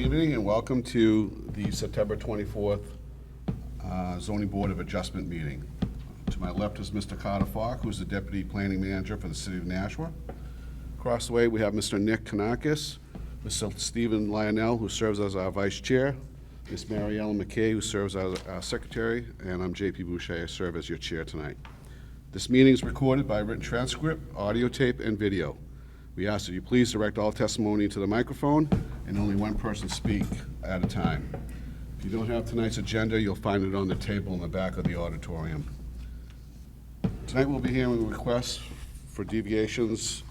evening and welcome to the September 24th Zoning Board of Adjustment meeting. To my left is Mr. Carter Falk, who's the Deputy Planning Manager for the City of Nashua. Across the way we have Mr. Nick Kanakis, Mr. Stephen Lionel, who serves as our Vice Chair, Ms. Mary Ellen Mackay, who serves as our Secretary, and I'm J.P. Boucher, I serve as your Chair tonight. This meeting is recorded by written transcript, audio tape, and video. We ask that you please direct all testimony to the microphone and only one person speak at a time. If you don't have tonight's agenda, you'll find it on the table in the back of the auditorium. Tonight we'll be hearing requests for deviations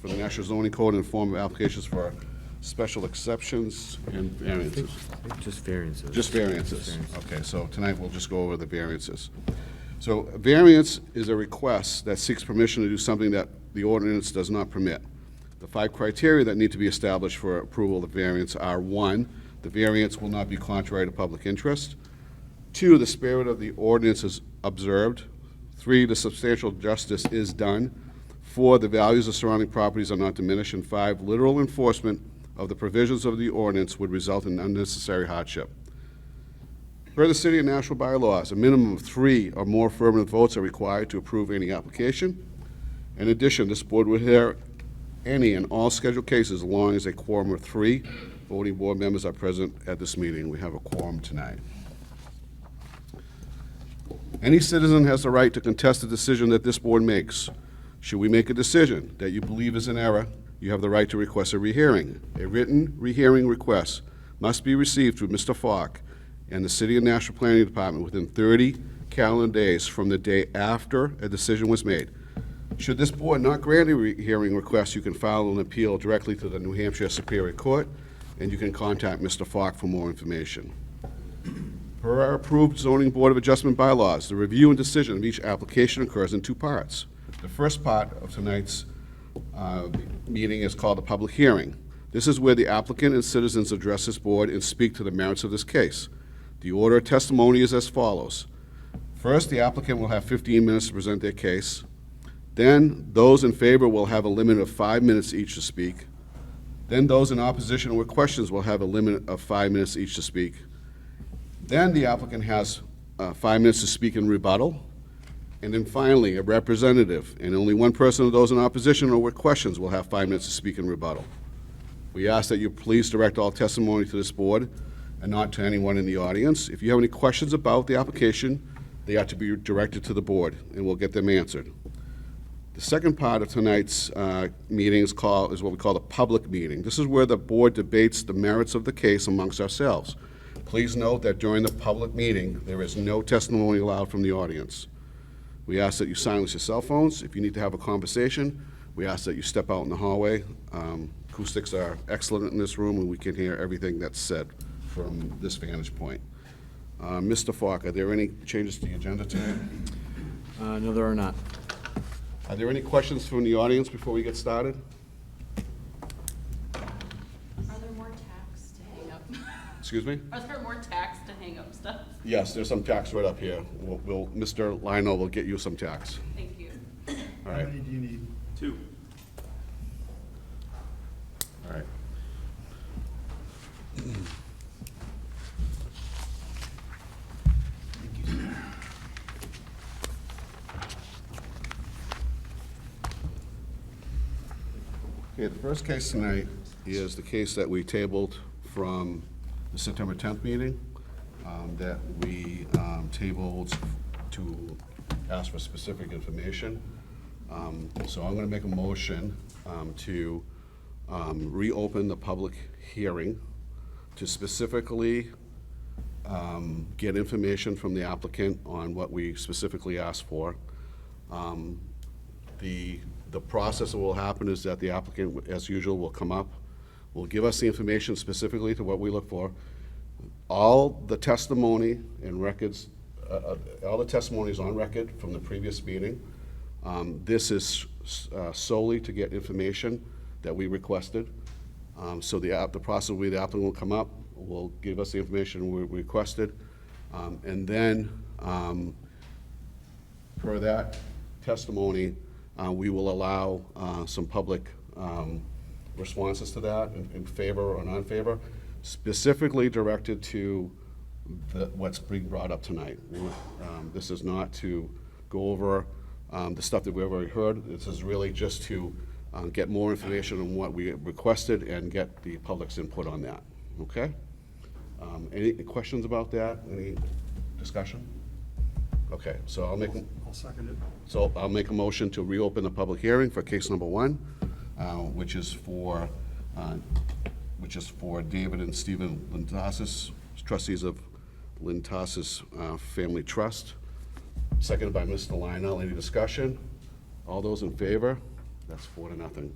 for the National Zoning Code in the form of applications for special exceptions and variances. Just variances. Just variances. Okay, so tonight we'll just go over the variances. So a variance is a request that seeks permission to do something that the ordinance does not permit. The 5 criteria that need to be established for approval of the variance are: 1, the variance will not be contrary to public interest; 2, the spirit of the ordinance is observed; 3, the substantial justice is done; 4, the values of surrounding properties are not diminished; and 5, literal enforcement of the provisions of the ordinance would result in unnecessary hardship. Per the City of Nashua bylaws, a minimum of 3 or more affirmative votes are required to approve any application. In addition, this board will hear any and all scheduled cases as long as a quorum of 3 voting board members are present at this meeting. We have a quorum tonight. Any citizen has the right to contest the decision that this board makes. Should we make a decision that you believe is in error, you have the right to request a rehearing. A written rehearing request must be received through Mr. Falk and the City of Nashua Planning Department within 30 calendar days from the day after a decision was made. Should this board not grant a rehearing request, you can file an appeal directly to the New Hampshire Superior Court, and you can contact Mr. Falk for more information. Per our approved Zoning Board of Adjustment bylaws, the review and decision of each application occurs in 2 parts. The first part of tonight's meeting is called a public hearing. This is where the applicant and citizens address this board and speak to the merits of this case. The order of testimony is as follows. First, the applicant will have 15 minutes to present their case. Then, those in favor will have a limit of 5 minutes each to speak. Then those in opposition with questions will have a limit of 5 minutes each to speak. Then the applicant has 5 minutes to speak in rebuttal. And then finally, a representative, and only one person of those in opposition or with questions will have 5 minutes to speak in rebuttal. We ask that you please direct all testimony to this board and not to anyone in the audience. If you have any questions about the application, they are to be directed to the board, and we'll get them answered. The second part of tonight's meeting is what we call the public meeting. This is where the board debates the merits of the case amongst ourselves. Please note that during the public meeting, there is no testimony allowed from the audience. We ask that you silence your cell phones. If you need to have a conversation, we ask that you step out in the hallway. Acoustics are excellent in this room, and we can hear everything that's said from this vantage point. Mr. Falk, are there any changes to the agenda tonight? No, there are not. Are there any questions from the audience before we get started? Are there more tacks to hang up? Excuse me? Are there more tacks to hang up stuff? Yes, there's some tacks right up here. Mr. Lionel will get you some tacks. Thank you. All right. How many do you need? 2. All right. Okay, the first case tonight is the case that we tabled from the September 10th meeting, that we tabled to ask for specific information. So I'm going to make a motion to reopen the public hearing to specifically get information from the applicant on what we specifically asked for. The process that will happen is that the applicant, as usual, will come up, will give us the information specifically to what we look for. All the testimony and records, all the testimony is on record from the previous meeting. This is solely to get information that we requested. So the process will be the applicant will come up, will give us the information we requested, and then per that testimony, we will allow some public responses to that in favor or non-favor. specifically directed to what's being brought up tonight. This is not to go over the stuff that we've already heard. This is really just to get more information on what we requested and get the public's input on that, okay? Any questions about that? Any discussion? Okay, so I'll second it. So I'll make a motion to reopen the public hearing for case number 1, which is for David and Stephen Lintasis, trustees of Lintasis Family Trust. Seconded by Mr. Lionel. Any discussion? All those in favor? That's 4-0.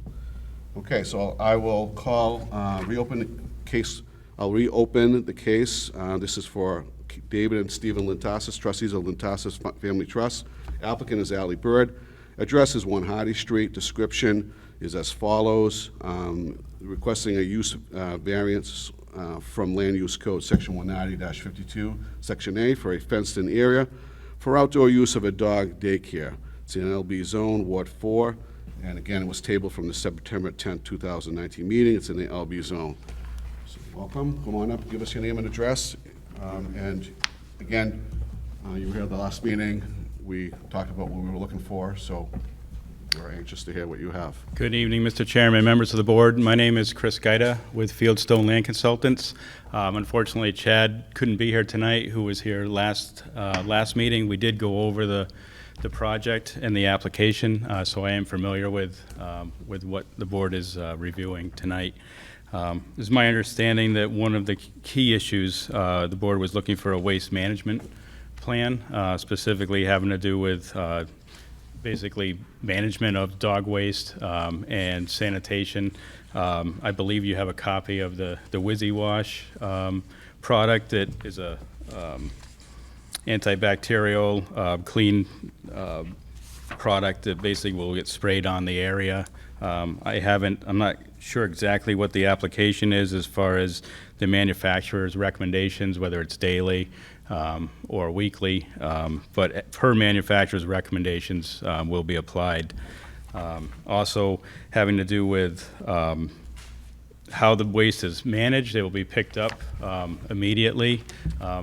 Okay, so I will reopen the case. I'll reopen the case. This is for David and Stephen Lintasis, trustees of Lintasis Family Trust. Applicant is Ally Bird. Address is 1 Hardy Street. Description is as follows. Requesting a use variance from Land Use Code, Section 190-52, Section A, for a fenced-in area for outdoor use of a dog daycare. It's in LB Zone, Ward 4, and again, it was tabled from the September 10, 2019 meeting. It's in the LB Zone. So welcome. Come on up, give us your name and address. And again, you were here at the last meeting. We talked about what we were looking for, so we're anxious to hear what you have. Good evening, Mr. Chairman, members of the board. My name is Chris Gaida with Fieldstone Land Consultants. Unfortunately, Chad couldn't be here tonight, who was here last meeting. We did go over the project and the application, so I am familiar with what the board is reviewing tonight. It's my understanding that one of the key issues, the board was looking for a waste management plan, specifically having to do with basically management of dog waste and sanitation. I believe you have a copy of the Wizzy Wash product that is a antibacterial, clean product that basically will get sprayed on the area. I'm not sure exactly what the application is as far as the manufacturer's recommendations, whether it's daily or weekly, but per manufacturer's recommendations will be applied. Also having to do with how the waste is managed. It will be picked up immediately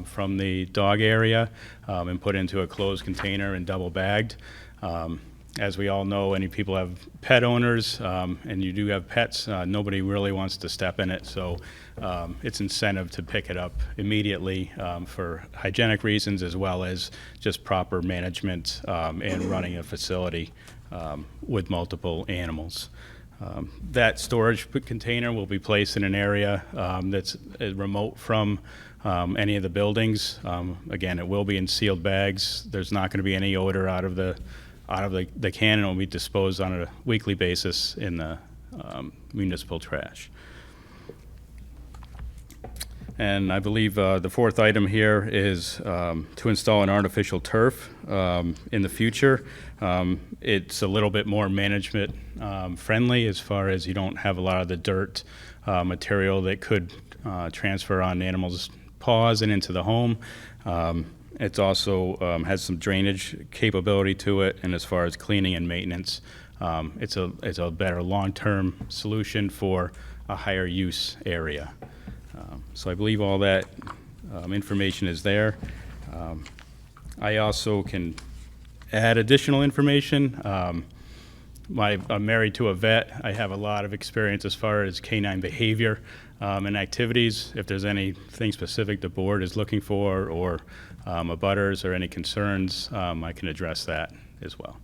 from the dog area and put into a closed container and double bagged. As we all know, any people have pet owners, and you do have pets, nobody really wants to step in it, so it's incentive to pick it up immediately for hygienic reasons as well as just proper management and running a facility with multiple animals. That storage container will be placed in an area that's remote from any of the buildings. Again, it will be in sealed bags. There's not going to be any odor out of the can, and it will be disposed on a weekly basis in the municipal trash. And I believe the fourth item here is to install an artificial turf in the future. It's a little bit more management friendly as far as you don't have a lot of the dirt material that could transfer on animals' paws and into the home. It also has some drainage capability to it, and as far as cleaning and maintenance, it's a better long-term solution for a higher use area. So I believe all that information is there. I also can add additional information. I'm married to a vet. I have a lot of experience as far as canine behavior and activities. If there's anything specific the board is looking for, or abutters or any concerns, I can address that as well.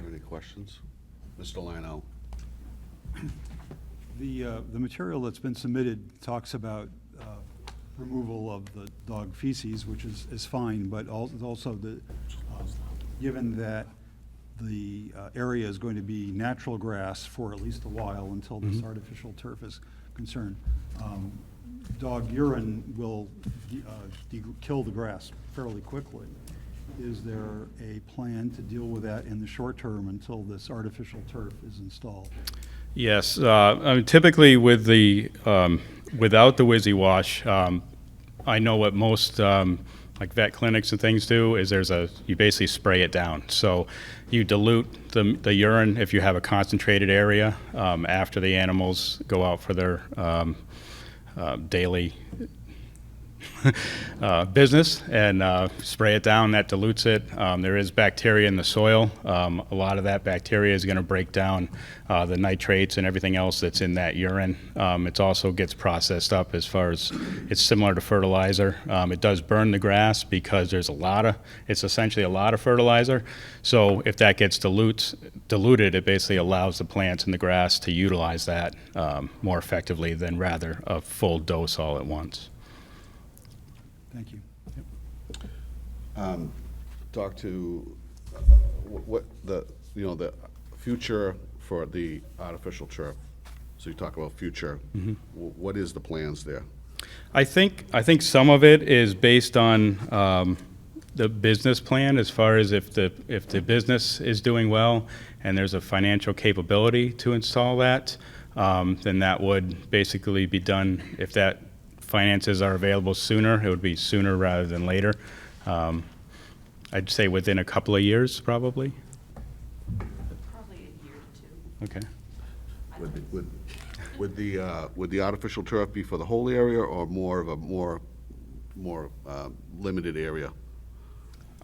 Any questions? Mr. Lionel. The material that's been submitted talks about removal of the dog feces, which is fine, but also given that the area is going to be natural grass for at least a while until this artificial turf is concerned, dog urine will kill the grass fairly quickly. Is there a plan to deal with that in the short term until this artificial turf is installed? Yes, I mean, typically with the without the Wizzy Wash, I know what most like vet clinics and things do, is you basically spray it down. So you dilute the urine if you have a concentrated area after the animals go out for their daily business, and spray it down. That dilutes it. There is bacteria in the soil. A lot of that bacteria is going to break down the nitrates and everything else that's in that urine. It also gets processed up as far as it's similar to fertilizer. It does burn the grass because it's essentially a lot of fertilizer. So if that gets diluted, it basically allows the plants in the grass to utilize that more effectively than rather a full dose all at once. Thank you. Talk to what the future for the artificial turf. So you talk about future. What is the plans there? I think some of it is based on the business plan, as far as if the business is doing well and there's a financial capability to install that, then that would basically be done. If that finances are available sooner, it would be sooner rather than later. I'd say within a couple of years, probably. Probably a year or two. Okay. Would the artificial turf be for the whole area, or more of a more limited area?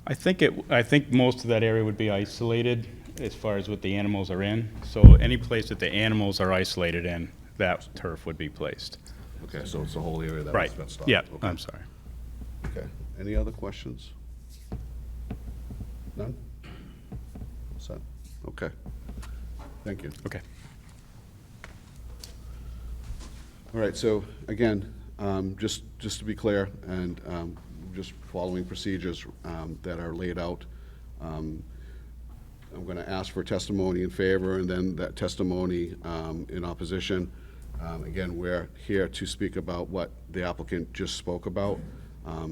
I think most of that area would be isolated as far as what the animals are in. So any place that the animals are isolated in, that turf would be placed. Okay, so it's the whole area that Right. was fenced off. Yeah, Okay. I'm sorry. Okay. Any other questions? None? Set? Okay. Thank you. Okay. All right, so again, just to be clear, and just following procedures that are laid out, I'm going to ask for testimony in favor, and then that testimony in opposition. Again, we're here to speak about what the applicant just spoke about,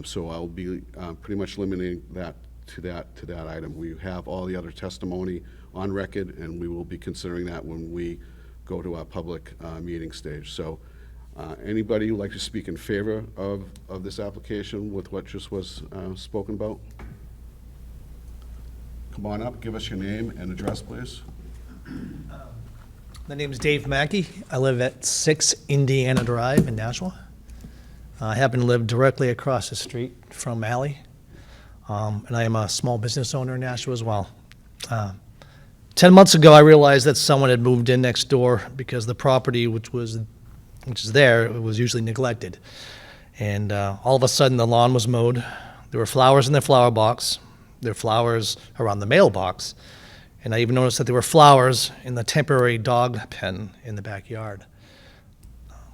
so I'll be pretty much limiting that to that item. We have all the other testimony on record, and we will be considering that when we go to our public meeting stage. So anybody who'd like to speak in favor of this application with what just was spoken about? Come on up, give us your name and address, please. My name is Dave Mackay. I live at 6 Indiana Drive in Nashua. I happen to live directly across the street from Alley, and I am a small business owner in Nashua as well. 10 months ago, I realized that someone had moved in next door because the property which is there, it was usually neglected. And all of a sudden, the lawn was mowed. There were flowers in the flower box. There were flowers around the mailbox. And I even noticed that there were flowers in the temporary dog pen in the backyard.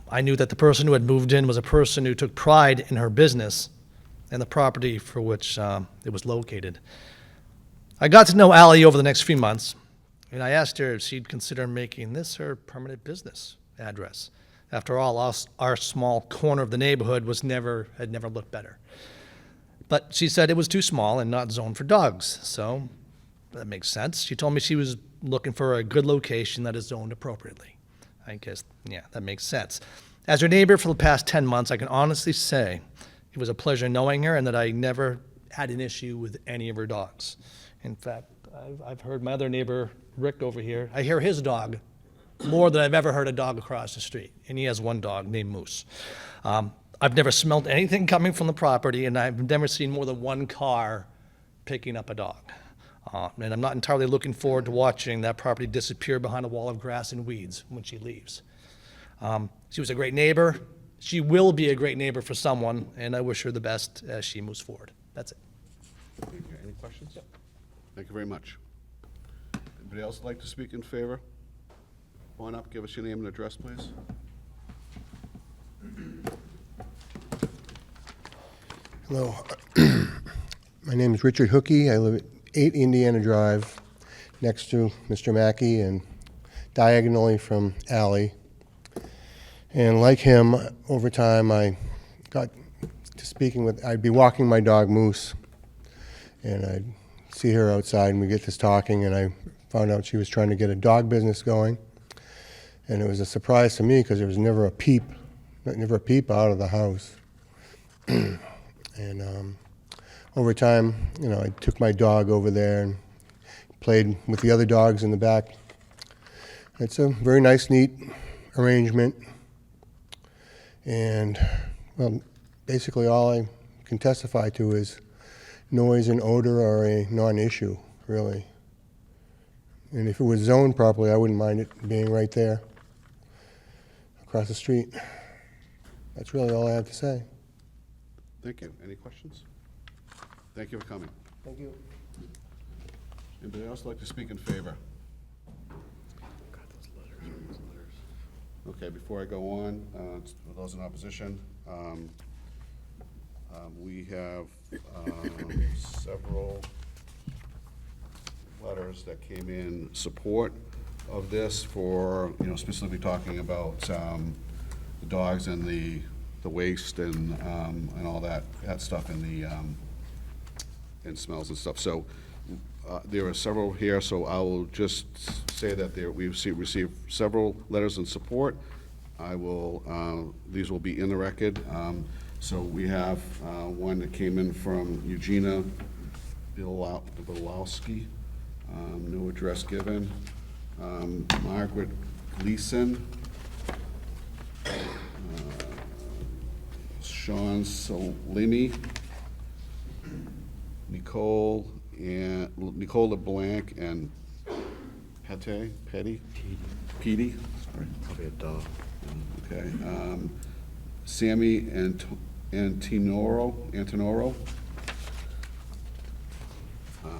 I knew that the person who had moved in was a person who took pride in her business and the property for which it was located. I got to know Allie over the next few months, and I asked her if she'd consider making this her permanent business address. After all, our small corner of the neighborhood had never looked better. But she said it was too small and not zoned for dogs, so that makes sense. She told me she was looking for a good location that is zoned appropriately. I guess, yeah, that makes sense. As her neighbor for the past 10 months, I can honestly say it was a pleasure knowing her and that I never had an issue with any of her dogs. In fact, I've heard my other neighbor, Rick, over here, I hear his dog more than I've ever heard a dog across the street. And he has one dog named Moose. I've never smelled anything coming from the property, and I've never seen more than one car picking up a dog. And I'm not entirely looking forward to watching that property disappear behind a wall of grass and weeds when she leaves. She was a great neighbor. She will be a great neighbor for someone, and I wish her the best as she moves forward. That's it. Thank you. Any questions? Thank you very much. Anybody else like to speak in favor? Come on up, give us your name and address, please. Hello. My name is Richard Hookey. I live at 8 Indiana Drive, next to Mr. Mackey and diagonally from Alley. And like him, over time I got to speaking with, I'd be walking my dog Moose, and I'd see her outside and we get this talking, and I found out she was trying to get a dog business going. And it was a surprise to me because there was never a peep out of the house. And over time, you know, I took my dog over there and played with the other dogs in the back. It's a very nice, neat arrangement. And, well, basically all I can testify to is noise and odor are a non-issue, really. And if it was zoned properly, I wouldn't mind it being right there, across the street. That's really all I have to say. Thank you. Any questions? Thank you for coming. Thank you. Anybody else like to speak in favor? Okay, before I go on, for those in opposition, we have several letters that came in support of this for, you know, specifically talking about the dogs and the waste and all that stuff and the and smells and stuff. So there are several here, so I will just say that we've received several letters in support. I will, these will be in the record. So we have one that came in from Eugenia Bilowski, no address given. Margaret Gleason, Sean Solini, Nicole LeBlanc, and Petty, sorry. Probably a dog. Okay. Sammy Antinoro,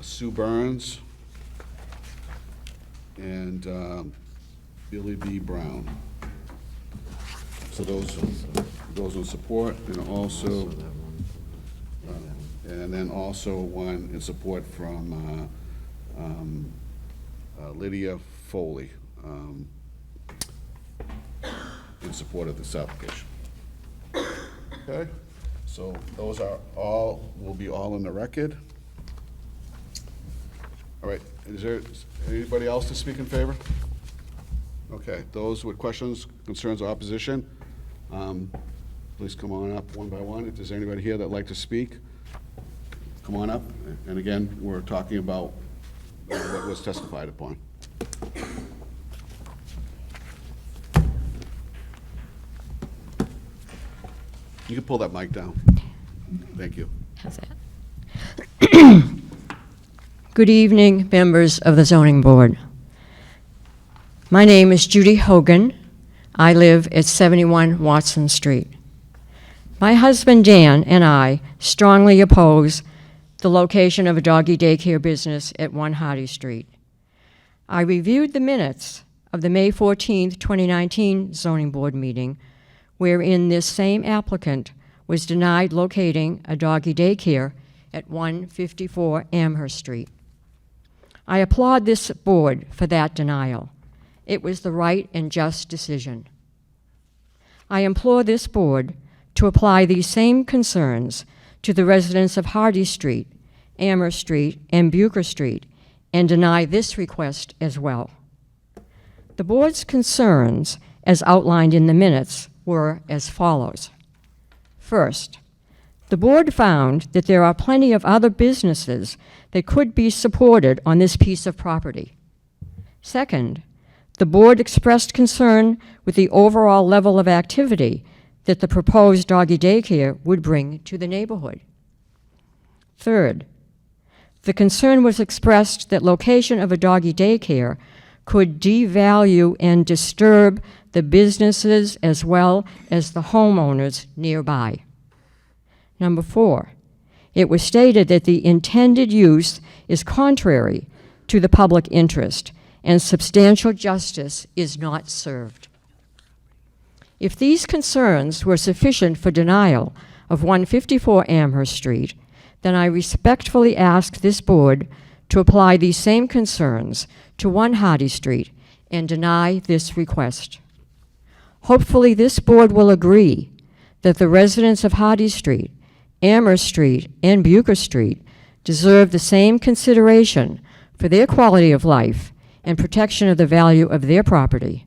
Sue Burns, and Billy B. Brown. So those in support, and also, that one. and then also one in support from Lydia Foley, in support of this application. Okay, so those are all, will be all in the record. All right, is there anybody else to speak in favor? Okay, those with questions, concerns, or opposition, please come on up one by one. If there's anybody here that'd like to speak, come on up. And again, we're talking about what was testified upon. You can pull that mic down. Thank you. How's that? Good evening, members of the Zoning Board. My name is Judy Hogan. I live at 71 Watson Street. My husband Dan and I strongly oppose the location of a doggy daycare business at 1 Hardy Street. I reviewed the minutes of the May 14th, 2019 Zoning Board meeting, wherein this same applicant was denied locating a doggy daycare at 154 Amherst Street. I applaud this board for that denial. It was the right and just decision. I implore this board to apply these same concerns to the residents of Hardy Street, Amherst Street, and Bucher Street, and deny this request as well. The board's concerns, as outlined in the minutes, were as follows. First, the board found that there are plenty of other businesses that could be supported on this piece of property. Second, the board expressed concern with the overall level of activity that the proposed doggy daycare would bring to the neighborhood. Third, the concern was expressed that location of a doggy daycare could devalue and disturb the businesses as well as the homeowners nearby. Number 4, it was stated that the intended use is contrary to the public interest and substantial justice is not served. If these concerns were sufficient for denial of 154 Amherst Street, then I respectfully ask this board to apply these same concerns to 1 Hardy Street and deny this request. Hopefully this board will agree that the residents of Hardy Street, Amherst Street, and Bucher Street deserve the same consideration for their quality of life and protection of the value of their property.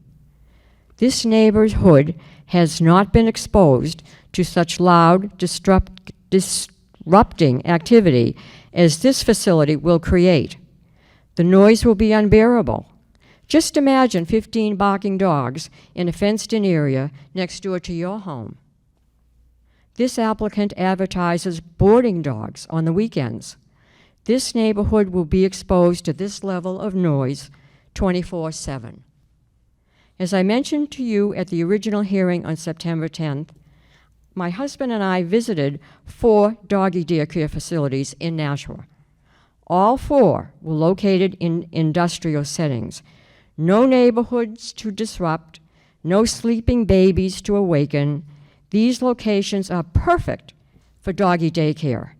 This neighborhood has not been exposed to such loud, disruptive disrupting activity as this facility will create. The noise will be unbearable. Just imagine 15 barking dogs in a fenced-in area next door to your home. This applicant advertises boarding dogs on the weekends. This neighborhood will be exposed to this level of noise 24/7. As I mentioned to you at the original hearing on September 10th, my husband and I visited 4 doggy daycare facilities in Nashua. All 4 were located in industrial settings. No neighborhoods to disrupt, no sleeping babies to awaken. These locations are perfect for doggy daycare.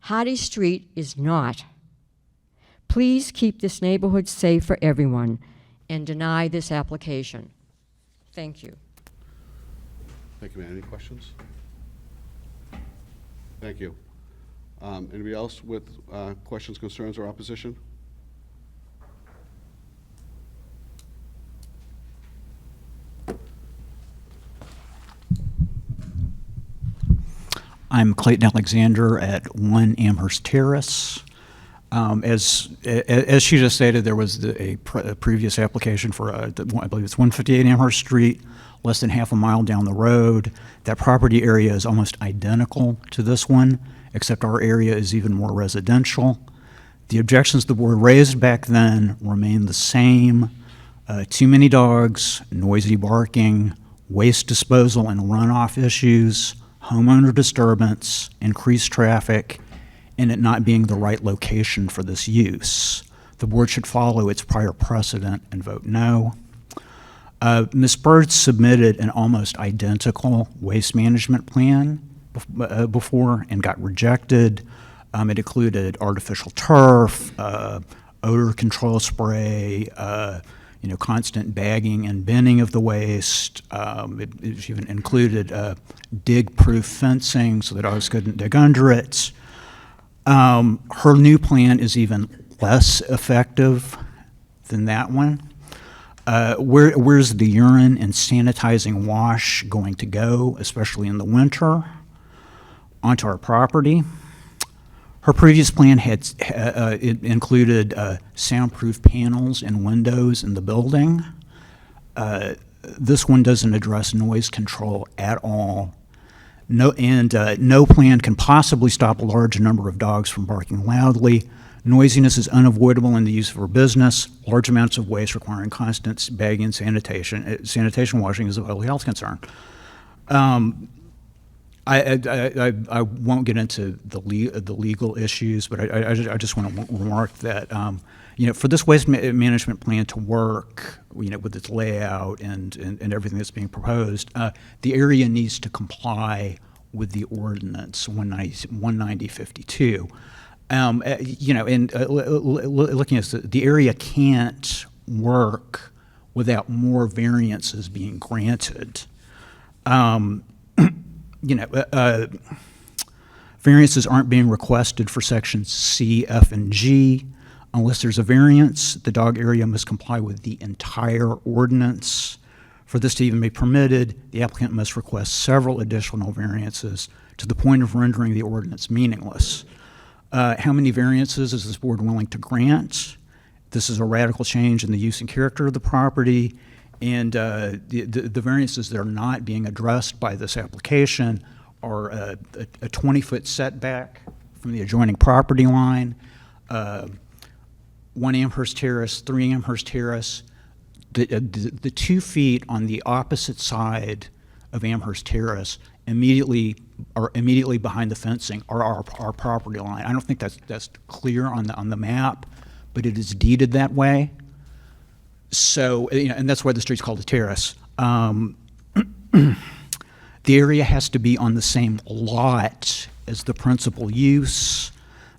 Hardy Street is not. Please keep this neighborhood safe for everyone and deny this application. Thank you. Thank you, ma'am. Any questions? Thank you. Anybody else with questions, concerns, or opposition? I'm Clayton Alexander at 1 Amherst Terrace. As she just stated, there was a previous application for, I believe it's 158 Amherst Street, less than half a mile down the road. That property area is almost identical to this one, except our area is even more residential. The objections the board raised back then remain the same. Too many dogs, noisy barking, waste disposal and runoff issues, homeowner disturbance, increased traffic, and it not being the right location for this use. The board should follow its prior precedent and vote no. Ms. Bird submitted an almost identical waste management plan before and got rejected. It included artificial turf, odor control spray, constant bagging and binning of the waste. It even included dig-proof fencing so that dogs couldn't dig under it. Her new plan is even less effective than that one. Where's the urine and sanitizing wash going to go, especially in the winter? Onto our property. Her previous plan it included soundproof panels and windows in the building. This one doesn't address noise control at all. No plan can possibly stop a large number of dogs from barking loudly. Noisiness is unavoidable in the use of her business. Large amounts of waste requiring constant bagging and sanitation. Sanitation washing is a public health concern. I won't get into the legal issues, but I just want to remark that for this waste management plan to work, with its layout and everything that's being proposed, the area needs to comply with the ordinance 19052. Looking at the area can't work without more variances being granted. Variances aren't being requested for sections C, F, and G. Unless there's a variance, the dog area must comply with the entire ordinance. For this to even be permitted, the applicant must request several additional variances to the point of rendering the ordinance meaningless. How many variances is this board willing to grant? This is a radical change in the use and character of the property, and the variances that are not being addressed by this application are a 20-foot setback from the adjoining property line, 1 Amherst Terrace, 3 Amherst Terrace. The 2 feet on the opposite side of Amherst Terrace immediately behind the fencing are our property line. I don't think that's clear on the map, but it is deeded that way. So, and that's why the street's called a terrace. The area has to be on the same lot as the principal use.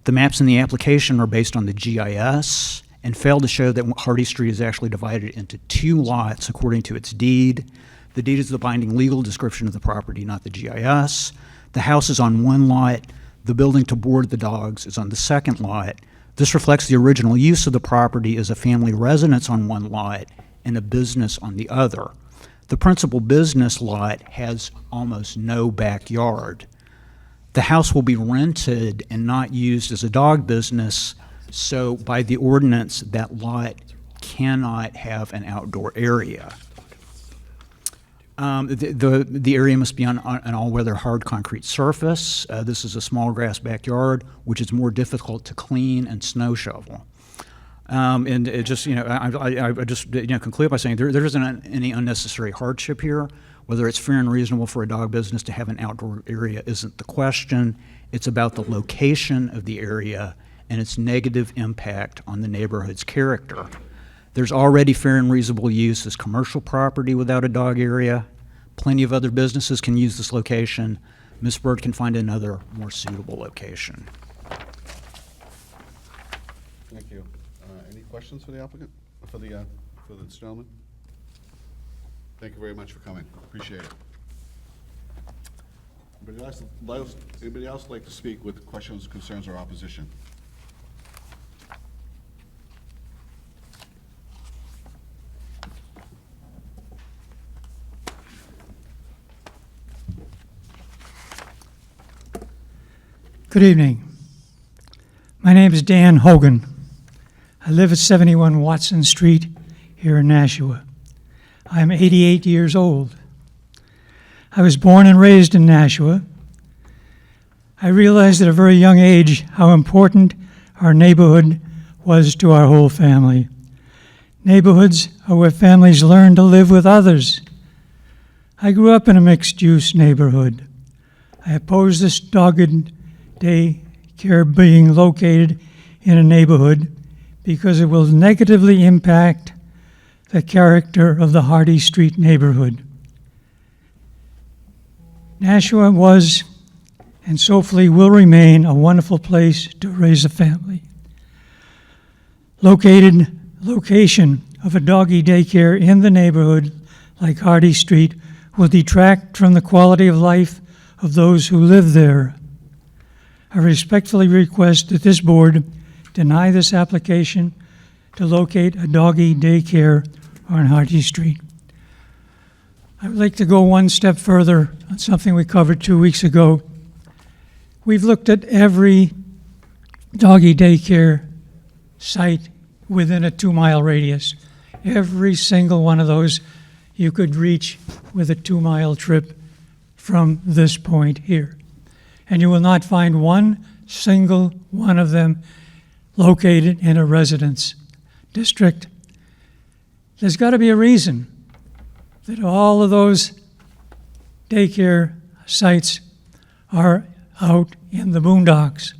The maps in the application are based on the GIS and fail to show that Hardy Street is actually divided into 2 lots according to its deed. The deed is the binding legal description of the property, not the GIS. The house is on 1 lot. The building to board the dogs is on the 2nd lot. This reflects the original use of the property as a family residence on 1 lot and a business on the other. The principal business lot has almost no backyard. The house will be rented and not used as a dog business, so by the ordinance, that lot cannot have an outdoor area. The area must be on an all-weather hard concrete surface. This is a small grass backyard, which is more difficult to clean and snow shovel. And it just, I just, conclude by saying there isn't any unnecessary hardship here. Whether it's fair and reasonable for a dog business to have an outdoor area isn't the question. It's about the location of the area and its negative impact on the neighborhood's character. There's already fair and reasonable use as commercial property without a dog area. Plenty of other businesses can use this location. Ms. Bird can find another more suitable location. Thank you. Any questions for the applicant, for this gentleman? Thank you very much for coming. Appreciate it. Anybody else like to speak with questions, concerns, or opposition? Good evening. My name is Dan Hogan. I live at 71 Watson Street here in Nashua. I'm 88 years old. I was born and raised in Nashua. I realized at a very young age how important our neighborhood was to our whole family. Neighborhoods are where families learn to live with others. I grew up in a mixed-use neighborhood. I oppose this dogged daycare being located in a neighborhood because it will negatively impact the character of the Hardy Street neighborhood. Nashua was and hopefully will remain a wonderful place to raise a family. Location of a doggy daycare in the neighborhood like Hardy Street will detract from the quality of life of those who live there. I respectfully request that this board deny this application to locate a doggy daycare on Hardy Street. I would like to go one step further on something we covered 2 weeks ago. We've looked at every doggy daycare site within a 2-mile radius. Every single one of those you could reach with a 2-mile trip from this point here. And you will not find one single one of them located in a residence district. There's got to be a reason that all of those daycare sites are out in the boondocks.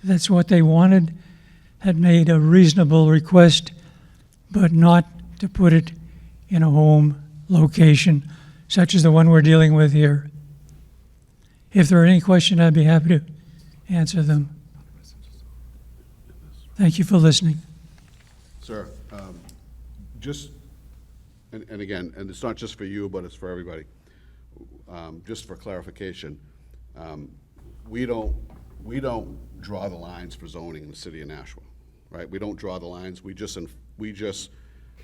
That's what they wanted, had made a reasonable request, but not to put it in a home location such as the one we're dealing with here. If there are any questions, I'd be happy to answer them. Thank you for listening. Sir, and again, and it's not just for you, but it's for everybody. Just for clarification, we don't draw the lines for zoning in the city of Nashua, right? We don't draw the lines. We just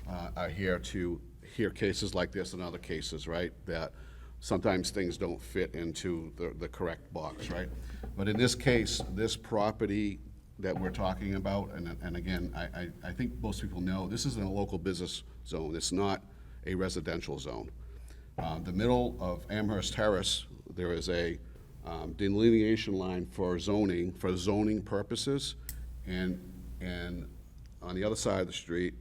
are here to hear cases like this and other cases, right? That sometimes things don't fit into the correct box, right? But in this case, this property that we're talking about, and again, I think most people know, this isn't a local business zone. It's not a residential zone. The middle of Amherst Terrace, there is a delineation line for zoning purposes, and on the other side of the street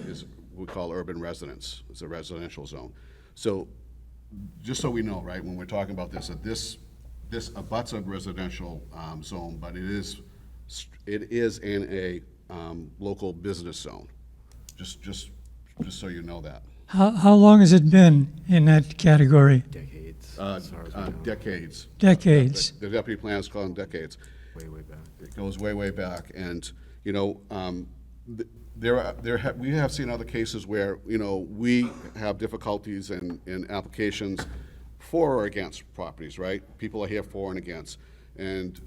is what we call urban residence. It's a residential zone. So just so we know, right, when we're talking about this, that this abuts a residential zone, but it is in a local business zone. Just so you know that. How long has it been in that category? Decades. Decades. Decades. The deputy planners call them decades. Way back. It goes way back, and you know, we have seen other cases where we have difficulties in applications for or against properties, right? People are here for and against, and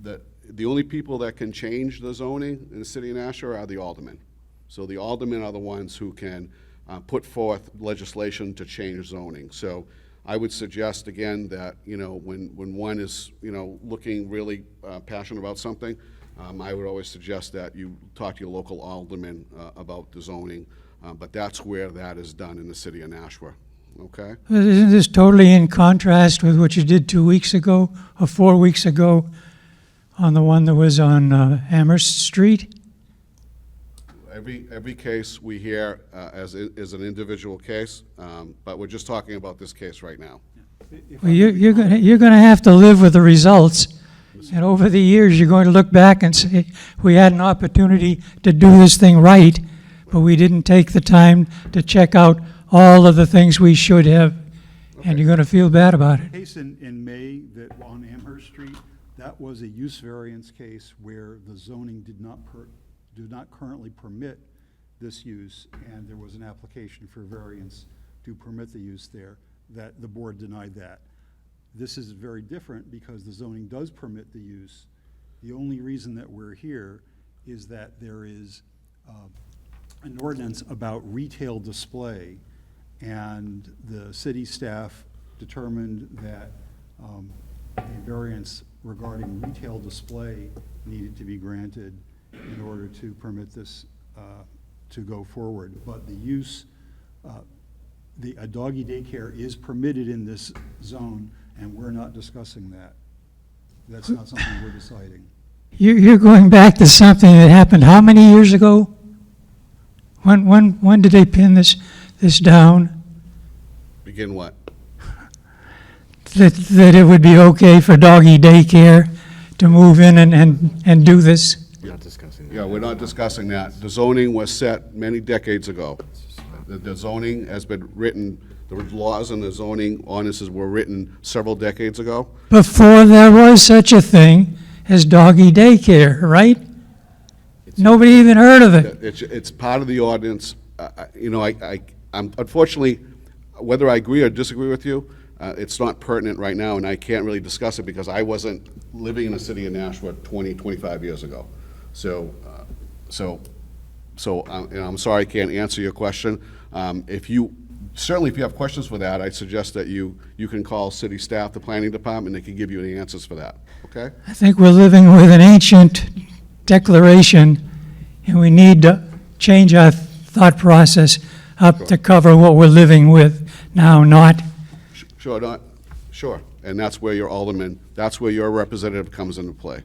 the only people that can change the zoning in the city of Nashua are the aldermen. So the aldermen are the ones who can put forth legislation to change zoning. So I would suggest, again, that, when one is, looking really passionate about something, I would always suggest that you talk to your local alderman about the zoning, but that's where that is done in the city of Nashua, okay? Isn't this totally in contrast with what you did 2 weeks ago or 4 weeks ago on the one that was on Amherst Street? Every case we hear is an individual case, but we're just talking about this case right now. Well, you're going to have to live with the results. And over the years, you're going to look back and say, we had an opportunity to do this thing right, but we didn't take the time to check out all of the things we should have, and you're going to feel bad about it. Case in May that on Amherst Street, that was a use variance case where the zoning did not currently permit this use, and there was an application for variance to permit the use there, that the board denied that. This is very different because the zoning does permit the use. The only reason that we're here is that there is an ordinance about retail display, and the city staff determined that a variance regarding retail display needed to be granted in order to permit this to go forward. But the use, a doggy daycare is permitted in this zone, and we're not discussing that. That's not something we're deciding. You're going back to something that happened how many years ago? When did they pin this down? Begin what? That it would be okay for doggy daycare to move in and do this? Not discussing that. Yeah, we're not discussing that. The zoning was set many decades ago. The zoning has been written, the laws and the zoning ordinances were written several decades ago. Before there was such a thing as doggy daycare, right? Nobody even heard of it. It's part of the ordinance. I'm unfortunately, whether I agree or disagree with you, it's not pertinent right now, and I can't really discuss it because I wasn't living in the city of Nashua 25 years ago. So I'm sorry I can't answer your question. If you have questions for that, I suggest that you can call city staff, the planning department, they can give you the answers for that, okay? I think we're living with an ancient declaration, and we need to change our thought process up to cover what we're living with now, not. Sure, and that's where your alderman, that's where your representative comes into play.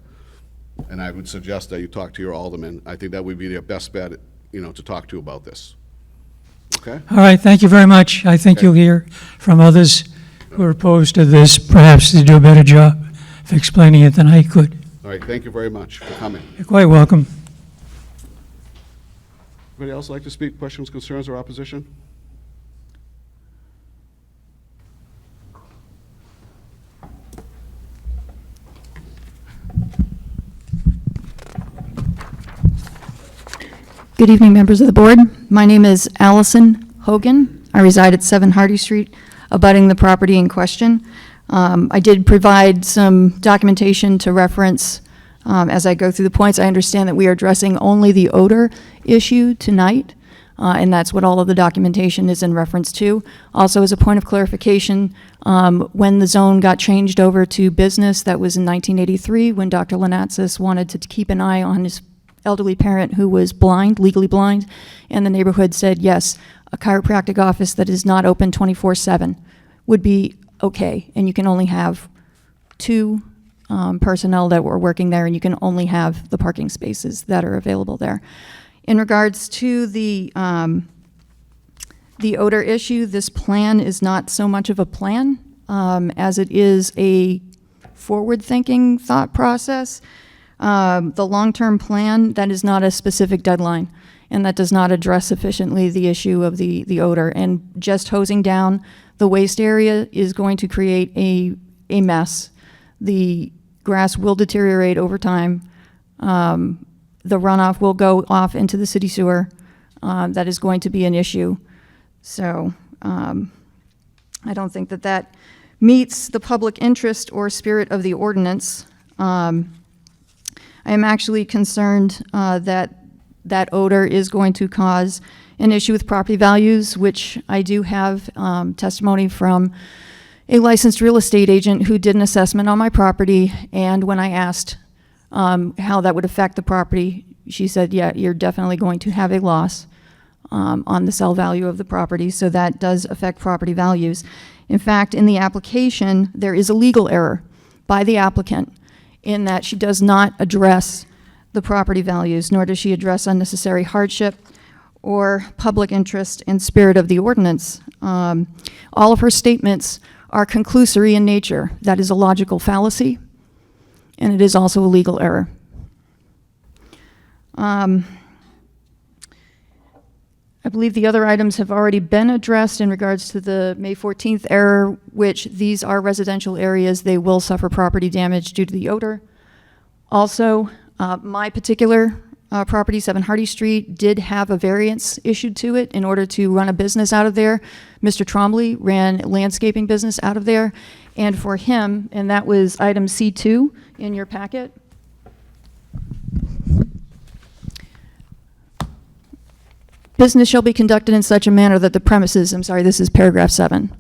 And I would suggest that you talk to your alderman. I think that would be their best bet, to talk to about this. Okay? All right, thank you very much. I think Okay. you'll hear from others who are opposed to this. Perhaps they do a better job of explaining it than I could. All right, thank you very much for coming. You're quite welcome. Anybody else like to speak? Questions, concerns, or opposition? Good evening, members of the board. My name is Alison Hogan. I reside at 7 Hardy Street, abutting the property in question. I did provide some documentation to reference as I go through the points. I understand that we are addressing only the odor issue tonight, and that's what all of the documentation is in reference to. Also, as a point of clarification, when the zone got changed over to business, that was in 1983, when Dr. Lenatsis wanted to keep an eye on his elderly parent who was blind, legally blind, and the neighborhood said, yes, a chiropractic office that is not open 24/7 would be okay, and you can only have 2 personnel that were working there, and you can only have the parking spaces that are available there. In regards to the odor issue, this plan is not so much of a plan as it is a forward-thinking thought process. The long-term plan, that is not a specific deadline, and that does not address sufficiently the issue of the odor. And just hosing down the waste area is going to create a mess. The grass will deteriorate over time. The runoff will go off into the city sewer. That is going to be an issue. So I don't think that meets the public interest or spirit of the ordinance. I am actually concerned that odor is going to cause an issue with property values, which I do have testimony from a licensed real estate agent who did an assessment on my property, and when I asked how that would affect the property, she said, yeah, you're definitely going to have a loss on the sell value of the property, so that does affect property values. In fact, in the application, there is a legal error by the applicant in that she does not address the property values, nor does she address unnecessary hardship or public interest and spirit of the ordinance. All of her statements are conclusory in nature. That is a logical fallacy, and it is also a legal error. I believe the other items have already been addressed in regards to the May 14th error, which these are residential areas. They will suffer property damage due to the odor. Also, my particular property, 7 Hardy Street, did have a variance issued to it in order to run a business out of there. Mr. Trombley ran a landscaping business out of there, and for him, and that was item C2 in your packet. Business shall be conducted in such a manner that the premises, I'm sorry, this is paragraph 7,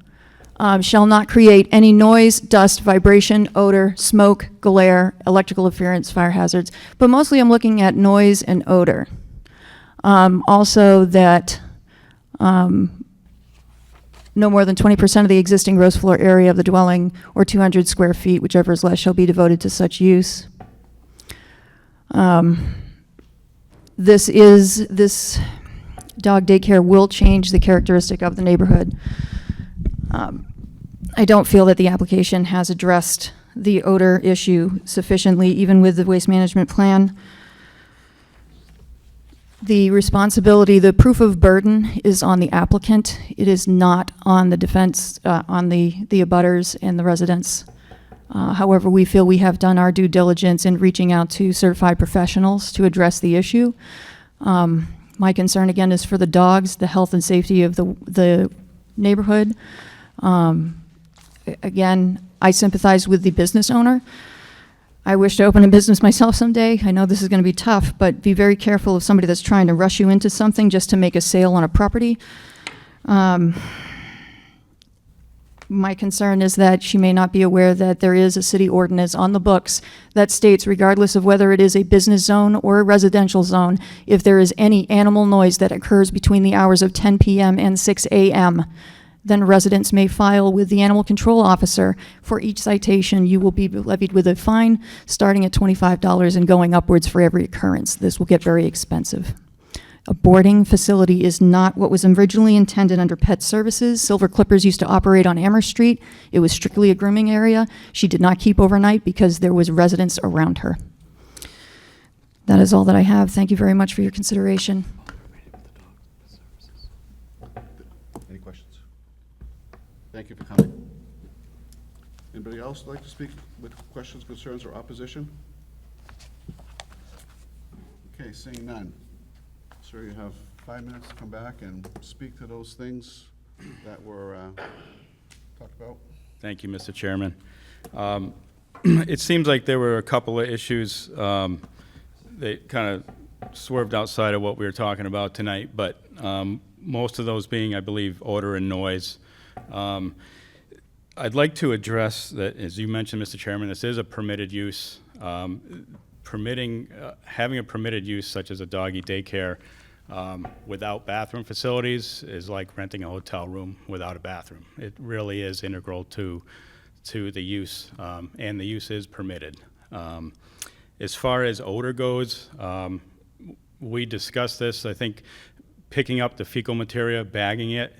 shall not create any noise, dust, vibration, odor, smoke, glare, electrical interference, fire hazards. But mostly I'm looking at noise and odor. Also that no more than 20% of the existing gross floor area of the dwelling or 200 square feet, whichever is less, shall be devoted to such use. This dog daycare will change the characteristic of the neighborhood. I don't feel that the application has addressed the odor issue sufficiently, even with the waste management plan. The responsibility, the proof of burden is on the applicant. It is not on the defense, on the abutters and the residents. However, we feel we have done our due diligence in reaching out to certified professionals to address the issue. My concern, again, is for the dogs, the health and safety of the neighborhood. Again, I sympathize with the business owner. I wish to open a business myself someday. I know this is going to be tough, but be very careful of somebody that's trying to rush you into something just to make a sale on a property. My concern is that she may not be aware that there is a city ordinance on the books that states, regardless of whether it is a business zone or a residential zone, if there is any animal noise that occurs between the hours of 10 p.m. and 6 a.m., then residents may file with the animal control officer. For each citation, you will be levied with a fine starting at $25 and going upwards for every occurrence. This will get very expensive. A boarding facility is not what was originally intended under pet services. Silver Clippers used to operate on Amherst Street. It was strictly a grooming area. She did not keep overnight because there was residents around her. That is all that I have. Thank you very much for your consideration. Any questions? Thank you for coming. Anybody else like to speak with questions, concerns, or opposition? Okay, seeing none. Sir, you have 5 minutes to come back and speak to those things that were talked about. Thank you, Mr. Chairman. It seems like there were a couple of issues that kind of swerved outside of what we were talking about tonight, but most of those being, I believe, odor and noise. I'd like to address that, as you mentioned, Mr. Chairman, this is a permitted use. Having a permitted use such as a doggy daycare without bathroom facilities is like renting a hotel room without a bathroom. It really is integral to the use, and the use is permitted. As far as odor goes, we discussed this. I think picking up the fecal materia, bagging it,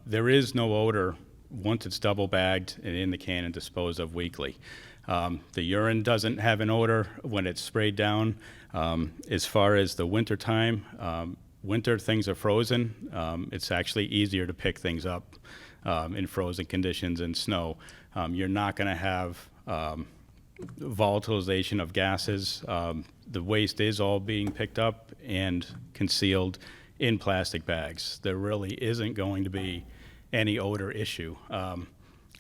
there is no odor once it's double bagged and in the can and disposed of weekly. The urine doesn't have an odor when it's sprayed down. As far as the winter time, winter things are frozen. It's actually easier to pick things up in frozen conditions and snow. You're not going to have volatilization of gases. The waste is all being picked up and concealed in plastic bags. There really isn't going to be any odor issue.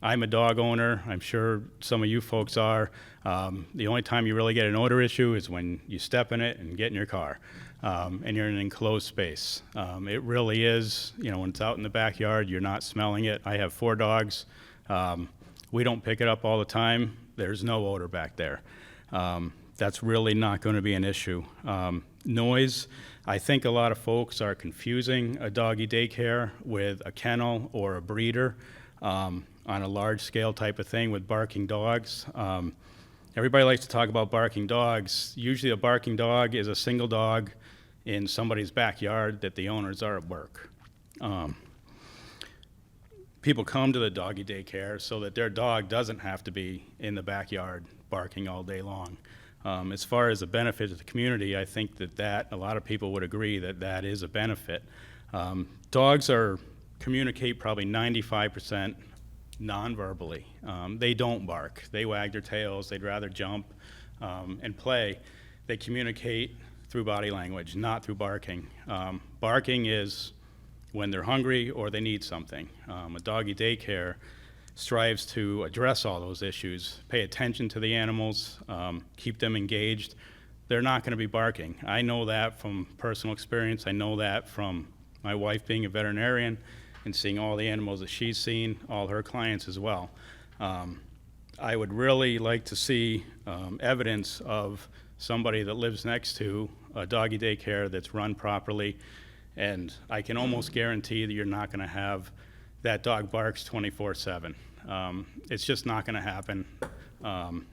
I'm a dog owner. I'm sure some of you folks are. The only time you really get an odor issue is when you step in it and get in your car, and you're in an enclosed space. It really is, when it's out in the backyard, you're not smelling it. I have 4 dogs. We don't pick it up all the time. There's no odor back there. That's really not going to be an issue. Noise, I think a lot of folks are confusing a doggy daycare with a kennel or a breeder on a large scale type of thing with barking dogs. Everybody likes to talk about barking dogs. Usually a barking dog is a single dog in somebody's backyard that the owners are at work. People come to the doggy daycare so that their dog doesn't have to be in the backyard barking all day long. As far as a benefit to the community, I think that a lot of people would agree that is a benefit. Dogs communicate probably 95% non-verbally. They don't bark. They wag their tails. They'd rather jump and play. They communicate through body language, not through barking. Barking is when they're hungry or they need something. A doggy daycare strives to address all those issues, pay attention to the animals, keep them engaged. They're not going to be barking. I know that from personal experience. I know that from my wife being a veterinarian and seeing all the animals that she's seen, all her clients as well. I would really like to see evidence of somebody that lives next to a doggy daycare that's run properly, and I can almost guarantee that you're not going to have that dog barks 24/7. It's just not going to happen.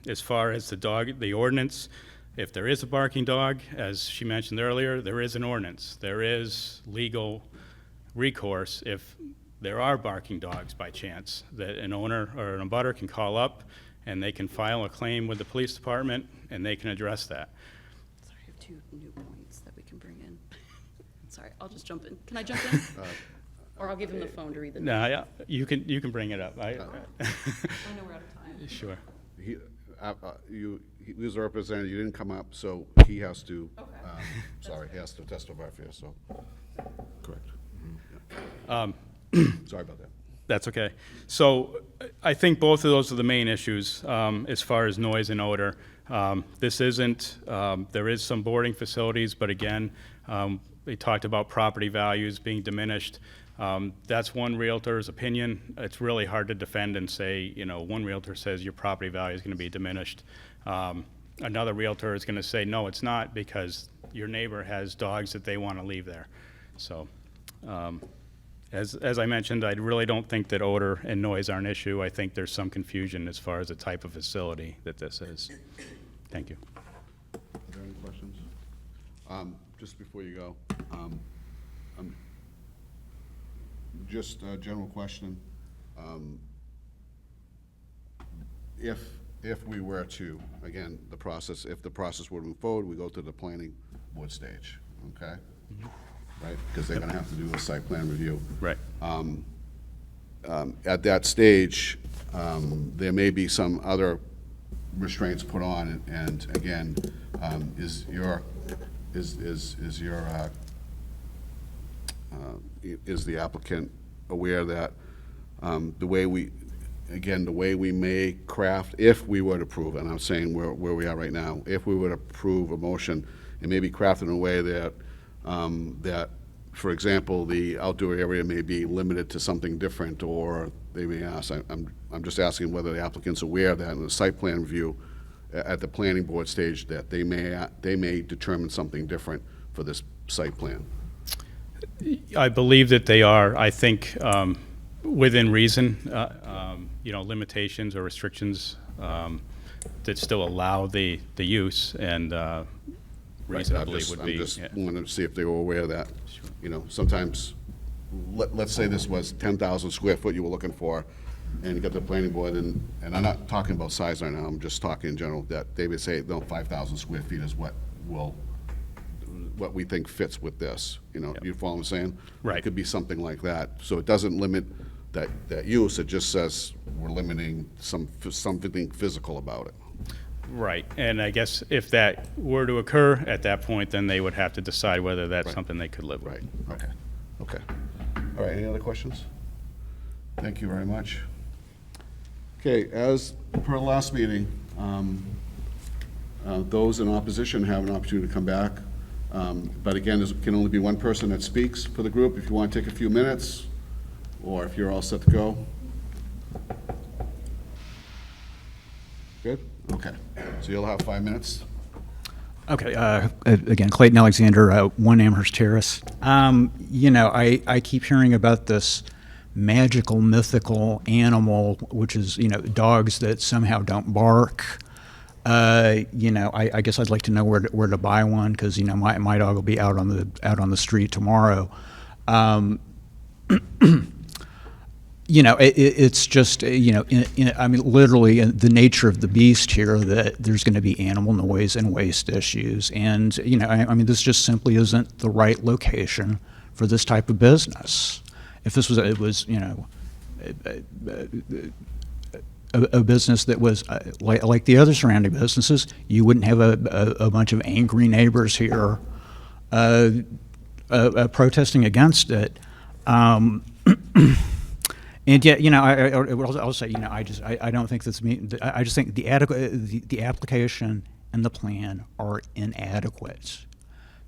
As far as the ordinance, if there is a barking dog, as she mentioned earlier, there is an ordinance. There is legal recourse if there are barking dogs by chance, that an owner or an abutter can call up and they can file a claim with the police department and they can address that. Sorry, I have 2 new points that we can bring in. Sorry, I'll just jump in. Can I jump in? Or I'll give him the phone to read the. No, yeah, you can bring it up. I know we're out of time. Sure. He was a representative, you didn't come up, so he has to, Okay. he has to testify for you, so, correct. Um, Sorry about that. That's okay. So I think both of those are the main issues as far as noise and odor. This isn't, there is some boarding facilities, but again, they talked about property values being diminished. That's one realtor's opinion. It's really hard to defend and say, one realtor says your property value is going to be diminished. Another realtor is going to say, no, it's not, because your neighbor has dogs that they want to leave there. So as I mentioned, I really don't think that odor and noise are an issue. I think there's some confusion as far as the type of facility that this is. Thank you. Are there any questions? Just before you go, just a general question. If we were to, again, if the process were to move forward, we go to the planning board stage, okay? Right, because they're gonna have to do a site plan review. Right. At that stage, there may be some other restraints put on, and again, is the applicant aware that the way we may craft, if we were to approve, and I'm saying where we are right now, if we were to approve a motion, it may be crafted in a way that, for example, the outdoor area may be limited to something different, or they may ask, I'm just asking whether the applicant's aware that in the site plan review at the planning board stage that they may determine something different for this site plan. I believe that they are. I think within reason, limitations or restrictions that still allow the use, and reason I believe would be. I'm just wanting to see if they were aware of that. Sure. Sometimes, let's say this was 10,000 square foot you were looking for, and you got the planning board, and I'm not talking about size right now, I'm just talking in general, that they would say, no, 5,000 square feet is what we think fits with this, Yep. You follow what I'm saying? Right. It could be something like that, so it doesn't limit that use, it just says we're limiting something physical about it. Right, and I guess if that were to occur at that point, then they would have to decide whether that's Right. something they could live with. Right, okay. All right, any other questions? Thank you very much. Okay, as per last meeting, those in opposition have an opportunity to come back. But again, there can only be one person that speaks for the group. If you want to take a few minutes, or if you're all set to go. Good? Okay. So you'll have 5 minutes. Okay, again, Clayton Alexander, 1 Amherst Terrace. You know, I keep hearing about this magical, mythical animal, which is, you know, dogs that somehow don't bark. You know, I guess I'd like to know where to buy one, because, you know, my dog will be out on the street tomorrow. You know, it's just, you know, I mean, literally the nature of the beast here, that there's going to be animal noise and waste issues. And, you know, I mean, this just simply isn't the right location for this type of business. If this was, it was, you know, a business that was like the other surrounding businesses, you wouldn't have a bunch of angry neighbors here protesting against it. And yet, you know, I'll say, you know, I don't think this I just think the application and the plan are inadequate.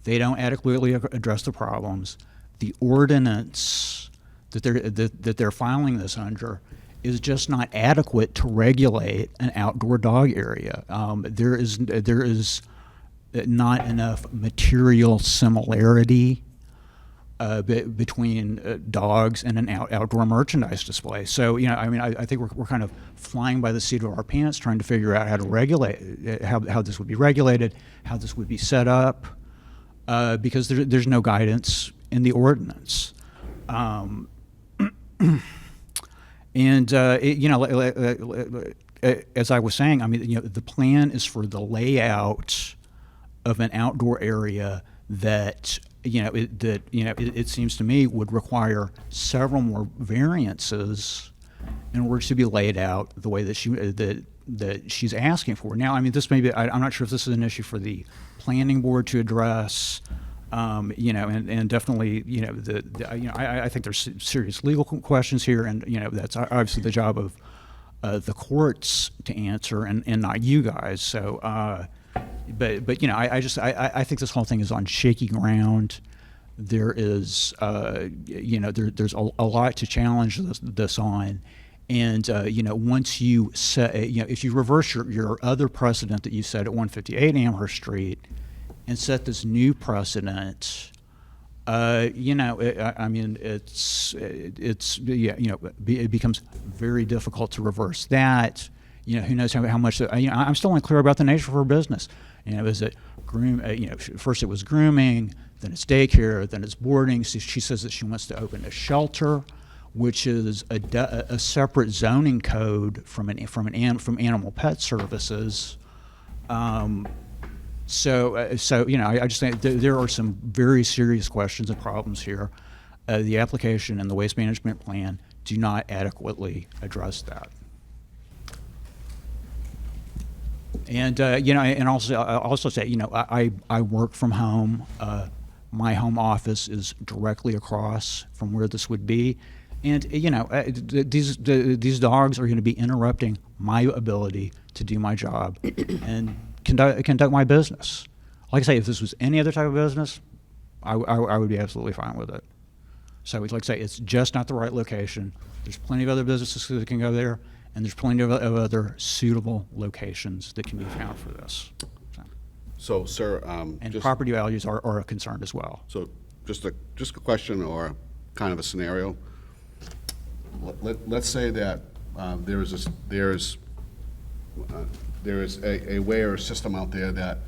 They don't adequately address the problems. The ordinance that they're filing this under is just not adequate to regulate an outdoor dog area. There is not enough material similarity between dogs and an outdoor merchandise display. So, you know, I mean, I think we're kind of flying by the seat of our pants trying to figure out how to regulate, how this would be regulated, how this would be set up, because there's no guidance in the ordinance. And, you know, as I was saying, I mean, you know, the plan is for the layout of an outdoor area that, you know, it seems to me would require several more variances in order to be laid out the way that she's asking for. Now, I mean, this may be, I'm not sure if this is an issue for the planning board to address, you know, and definitely, you know, you know, I think there's serious legal questions here, and, you know, that's obviously the job of the courts to answer, and not you guys. So, but you know, I think this whole thing is on shaky ground. There is, you know, there's a lot to challenge this on, and you know, once you set, you know, if you reverse your other precedent that you set at 158 Amherst Street, and set this new precedent, you know, I mean, it's yeah, you know, it becomes very difficult to reverse that. You know, who knows how much, you know, I'm still unclear about the nature of her business. You know, is it you know, first it was grooming, then it's daycare, then it's boarding. So she says that she wants to open a shelter, which is a separate zoning code from animal pet services. So you know, I just think there are some very serious questions and problems here. The application and the waste management plan do not adequately address that. And you know, and also I'll also say, you know, I work from home. My home office is directly across from where this would be, and you know, these dogs are going to be interrupting my ability to do my job and conduct my business. Like I say, if this was any other type of business, I would be absolutely fine with it. So like I say, it's just not the right location. There's plenty of other businesses that can go there, and there's plenty of other suitable locations that can be found for this. So, sir, and property values are a concern as well. So just a question or kind of a scenario. Let's say that there is a way or a system out there that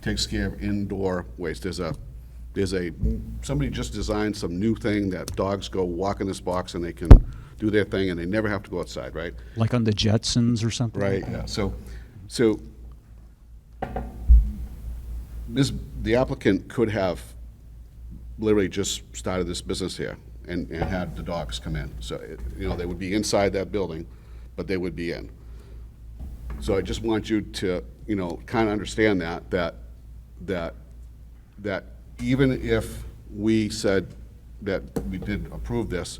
takes care of indoor waste. Somebody just designed some new thing that dogs go walk in this box and they can do their thing and they never have to go outside, right? Like on the Jetsons or something? Right, yeah. So the applicant could have literally just started this business here and had the dogs come in. So, you know, they would be inside that building, but they would be in. So I just want you to, you know, kind of understand that even if we said that we did approve this,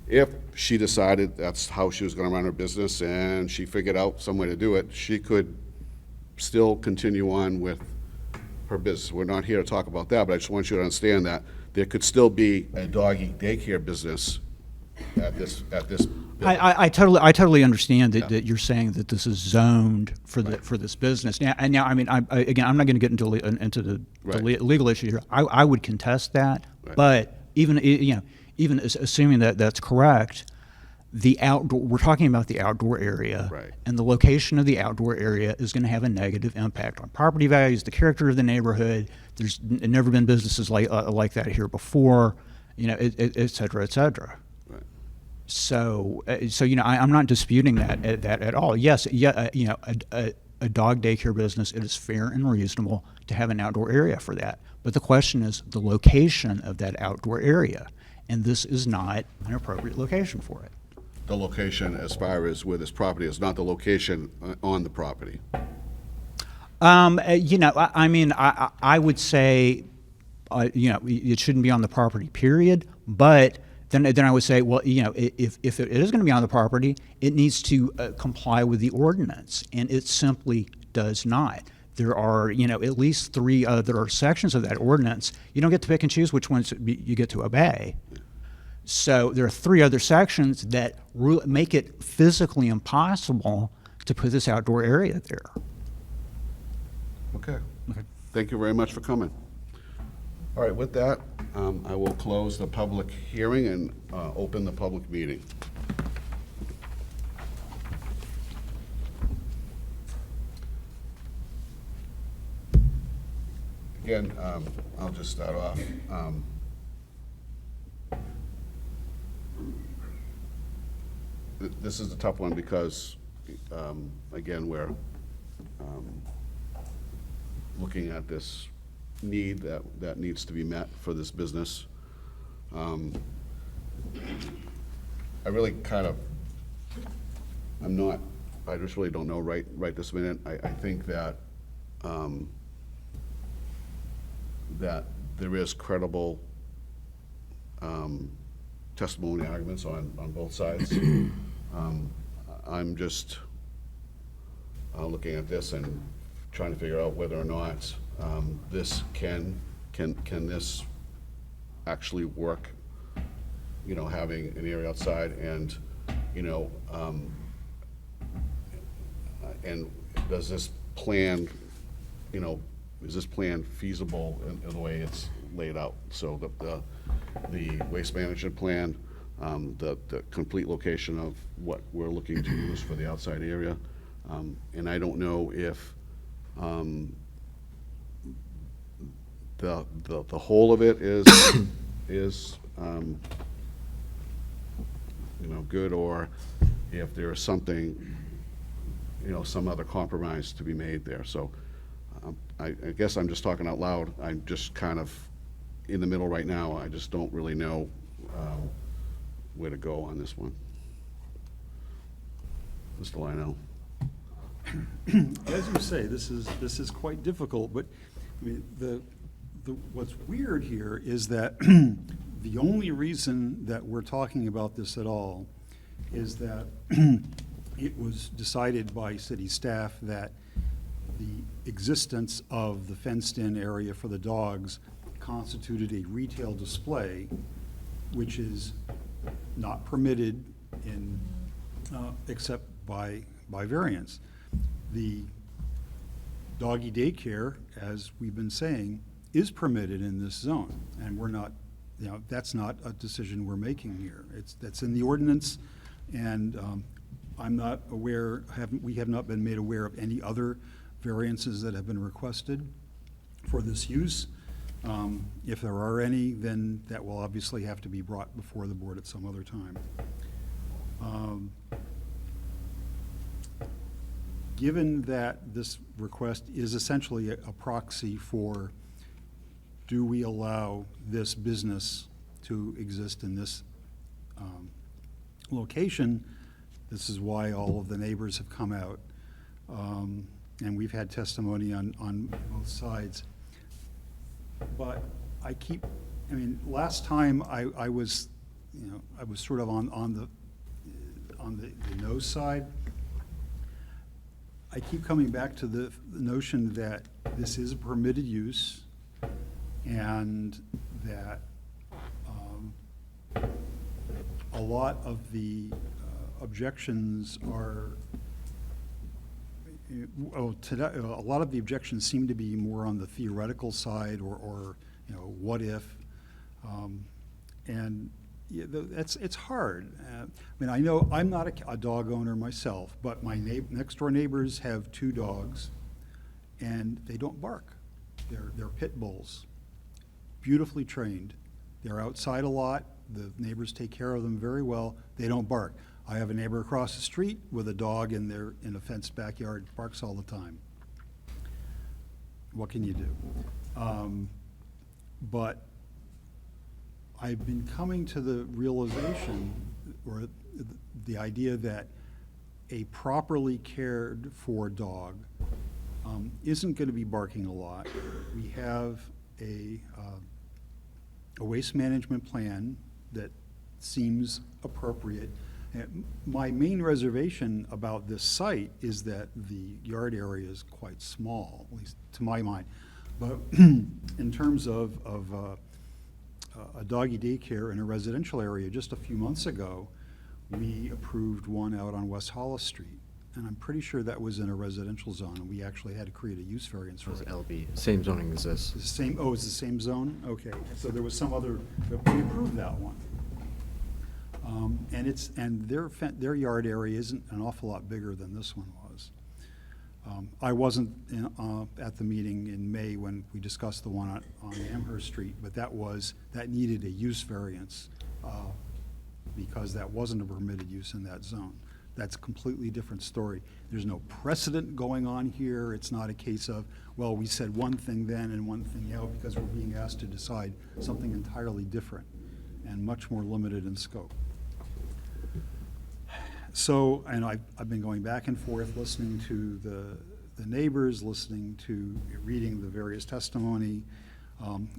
if she decided that's how she was going to run her business and she figured out some way to do it, she could still continue on with her business. We're not here to talk about that, but I just want you to understand that there could still be a doggy daycare business at this I totally understand that, Yeah. that you're saying that this is zoned for the, for this business. Now, I mean, again, I'm not going to get into the Right. legal issue here. I would contest that, Right. but even assuming that that's correct, we're talking about the outdoor area, Right. and the location of the outdoor area is going to have a negative impact on property values, the character of the neighborhood. There's never been businesses like that here before, et cetera, et cetera. Right. So I'm not disputing that at all. Yes, a dog daycare business, it is fair and reasonable to have an outdoor area for that. But the question is the location of that outdoor area, and this is not an appropriate location for it. The location as far as where this property is, not the location on the property. I would say, it shouldn't be on the property, period. But then I would say, well, if it is going to be on the property, it needs to comply with the ordinance, and it simply does not. There are, at least three other sections of that ordinance. You don't get to pick and choose which ones you get to obey. So there are three other sections that make it physically impossible to put this outdoor area there. Okay. Thank you very much for coming. All right, with that, I will close the public hearing and open the public meeting. Again, I'll just start off. This is a tough one because, again, we're looking at this need that needs to be met for this business. I really I just really don't know right this minute. I think that that there is credible testimony arguments on both sides. I'm just looking at this and trying to figure out whether or not this can this actually work, having an area outside and, and does this plan, is this plan feasible in the way it's laid out? So the waste management plan, the complete location of what we're looking to use for the outside area. And I don't know if the whole of it is good, or if there is something, some other compromise to be made there. So I guess I'm just talking out loud. I'm just kind of in the middle right now. I just don't really know where to go on this one. Mr. Lionel. As you say, this is quite difficult, but I mean, what's weird here is that the only reason that we're talking about this at all is that it was decided by city staff that the existence of the fenced-in area for the dogs constituted a retail display, which is not permitted in, except by variance. The doggy daycare, as we've been saying, is permitted in this zone, and we're not, that's not a decision we're making here. That's in the ordinance, and I'm not aware, we have not been made aware of any other variances that have been requested for this use. If there are any, then that will obviously have to be brought before the board at some other time. Given that this request is essentially a proxy for, do we allow this business to exist in this location? This is why all of the neighbors have come out. And we've had testimony on both sides. But last time I was, I was sort of on the no side. I keep coming back to the notion that this is a permitted use, and that a lot of the objections are, today, a lot of the objections seem to be more on the theoretical side or what if? And yeah, it's hard. I mean, I know I'm not a dog owner myself, but my next door neighbors have 2 dogs, and they don't bark. They're pit bulls, beautifully trained. They're outside a lot. The neighbors take care of them very well. They don't bark. I have a neighbor across the street with a dog in a fenced backyard, barks all the time. What can you do? But I've been coming to the realization, or the idea that a properly cared for dog isn't going to be barking a lot. We have a waste management plan that seems appropriate. My main reservation about this site is that the yard area is quite small, at least to my mind. But in terms of a doggy daycare in a residential area, just a few months ago, we approved one out on West Hollis Street. And I'm pretty sure that was in a residential zone, and we actually had to create a use variance for It was it. LB, same zoning as this. The same, oh, it's the same zone? Okay, so there was some other, but we approved that one. And their yard area isn't an awful lot bigger than this one was. I wasn't at the meeting in May when we discussed the one on Amherst Street, but that needed a use variance because that wasn't a permitted use in that zone. That's a completely different story. There's no precedent going on here. It's not a case of, well, we said one thing then and one thing now, because we're being asked to decide something entirely different and much more limited in scope. So, and I've been going back and forth, listening to the neighbors, reading the various testimony,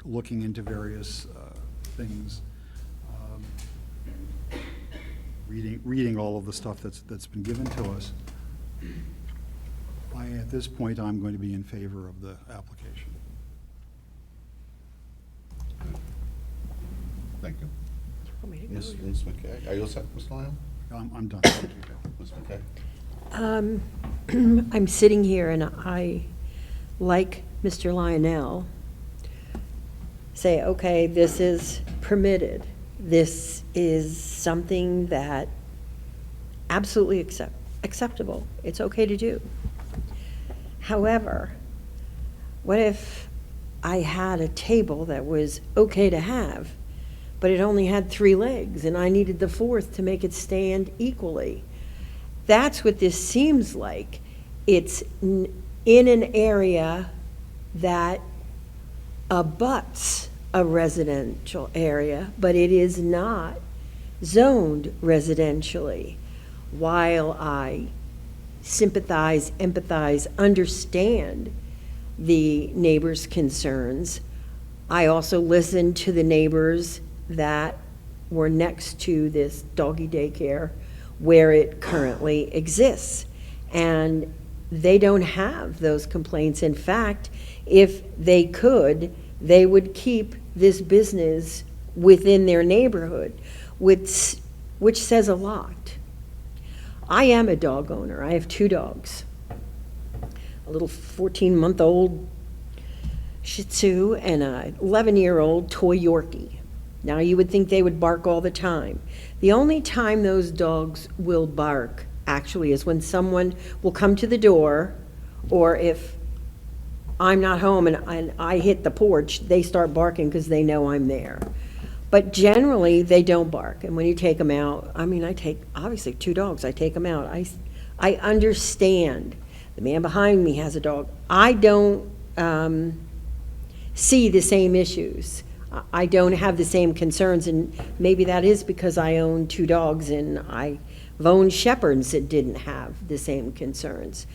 looking into various things, reading all of the stuff that's been given to us. At this point, I'm going to be in favor of the application. Thank you. Ms. Mackay, are you all set, Mr. Lyon? I'm done. Ms. Mackay? I'm sitting here and I, like Mr. Lionel, say, okay, this is permitted. This is something that absolutely acceptable. It's okay to do. However, what if I had a table that was okay to have, but it only had 3 legs and I needed the 4th to make it stand equally? That's what this seems like. It's in an area that abuts a residential area, but it is not zoned residentially. While I sympathize, empathize, understand the neighbors' concerns, I also listen to the neighbors that were next to this doggy daycare where it currently exists. And they don't have those complaints. In fact, if they could, they would keep this business within their neighborhood, which says a lot. I am a dog owner. I have 2 dogs. A little 14-month-old Shih Tzu and a 11-year-old toy Yorkie. Now, you would think they would bark all the time. The only time those dogs will bark, actually, is when someone will come to the door, or if I'm not home and I hit the porch, they start barking because they know I'm there. But generally, they don't bark. And when you take them out, I mean, I take, obviously, 2 dogs. I take them out. I understand. The man behind me has a dog. I don't see the same issues. I don't have the same concerns, and maybe that is because I own 2 dogs and I've owned shepherds that didn't have the same concerns.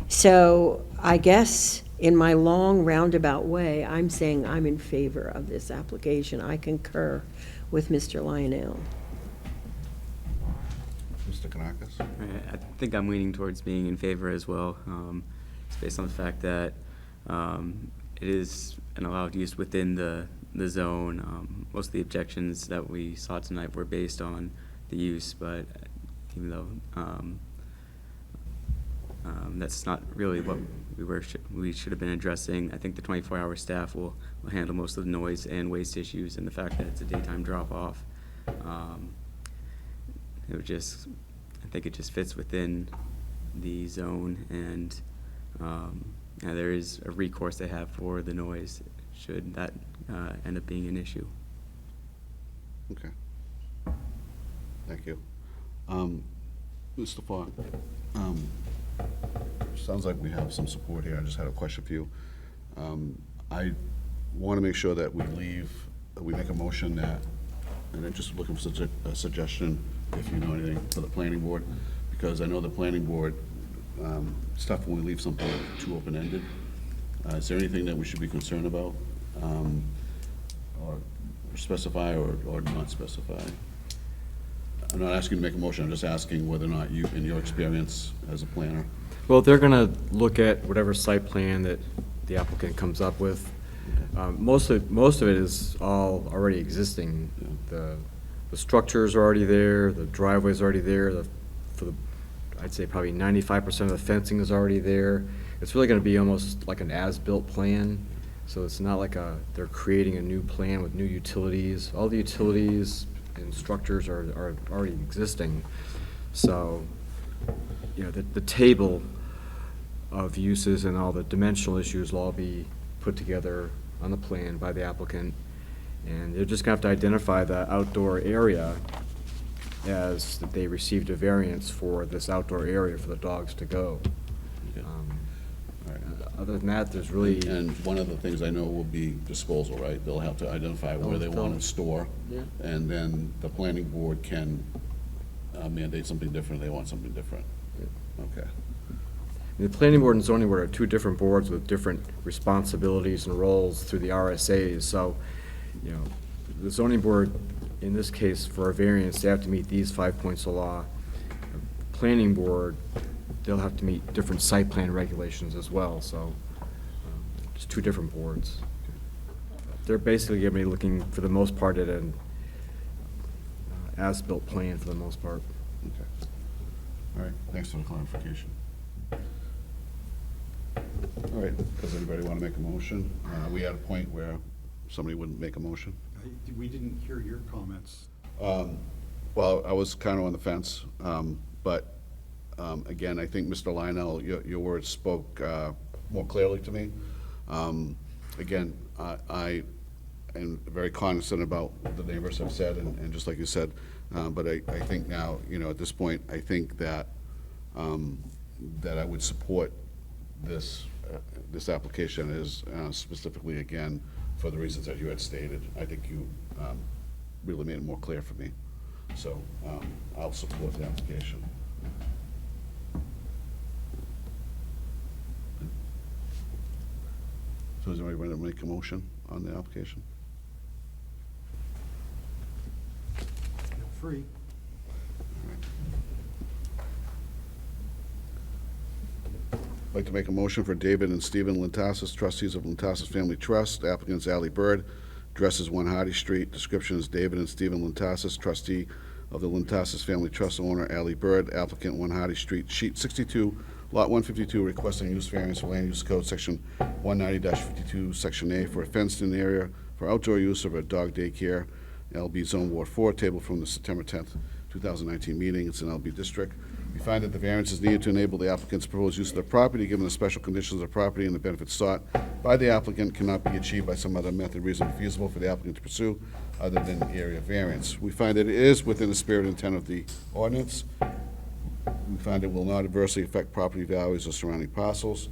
So I guess in my long roundabout way, I'm saying I'm in favor of this application. I concur with Mr. Lionel. Mr. Kanakis? I think I'm leaning towards being in favor as well. It's based on the fact that it is an allowed use within the zone. Most of the objections that we saw tonight were based on the use, but even though that's not really what we should have been addressing. I think the 24-hour staff will handle most of the noise and waste issues, and the fact that it's a daytime drop-off. It would just, I think it just fits within the zone, and there is a recourse they have for the noise should that end up being an issue. Okay. Thank you. Mr. Fogg, sounds like we have some support here. I just had a question for you. I want to make sure that we make a motion that, and I'm just looking for a suggestion, if you know anything, for the planning board, because I know the planning board, stuff when we leave something too open-ended. Is there anything that we should be concerned about? Or specify or not specify? I'm not asking you to make a motion, I'm just asking whether or not you, in your experience as a planner. Well, they're gonna look at whatever site plan that the applicant comes up with. Most of it is all already existing. The structures are already there, the driveway's already there, I'd say probably 95% of the fencing is already there. It's really gonna be almost like an as-built plan. So it's not like they're creating a new plan with new utilities. All the utilities and structures are already existing. So, you know, the table of uses and all the dimensional issues will all be put together on the plan by the applicant. And they're just gonna have to identify the outdoor area as that they received a variance for this outdoor area for the dogs to go. Other than that, there's really... And one of the things I know will be disposal, right? They'll have to identify where they want to store. Yeah. And then the planning board can mandate something different, they want something different. Yeah. Okay. The planning board and zoning board are two different boards with different responsibilities and roles through the RSAs. So, you know, the zoning board, in this case, for a variance, they have to meet these 5 points of law. Planning board, they'll have to meet different site plan regulations as well. So, just two different boards. They're basically going to be looking, for the most part, at an as-built plan for the most part. Okay. All right, thanks for the clarification. All right, does anybody want to make a motion? We had a point where somebody wouldn't make a motion. We didn't hear your comments. Well, I was kind of on the fence, but again, I think, Mr. Lionel, your words spoke more clearly to me. Again, I am very cognizant about what the neighbors have said, and just like you said, but I think now, you know, at this point, I think that that I would support this application is specifically, again, for the reasons that you had stated. I think you really made it more clear for me. So I'll support the application. So is anybody going to make a motion on the application? Feel free. I'd like to make a motion for David and Stephen Lintassis, trustees of Lintassis Family Trust. Applicants Ally Bird, address is 1 Hardy Street. Description is David and Stephen Lintassis, trustee of the Lintassis Family Trust, owner Ally Bird. Applicant 1 Hardy Street, sheet 62, lot 152, requesting use variance for land use code section 190-52, section A, for a fenced-in area for outdoor use of a dog daycare. LB Zone Ward 4, table from the September 10th, 2019 meeting. It's an LB district. We find that the variance is needed to enable the applicant's proposed use of the property, given the special conditions of the property and the benefits sought by the applicant cannot be achieved by some other method reasonably feasible for the applicant to pursue other than area variance. We find that it is within the spirit and intent of the ordinance. We find it will not adversely affect property values or surrounding parcels.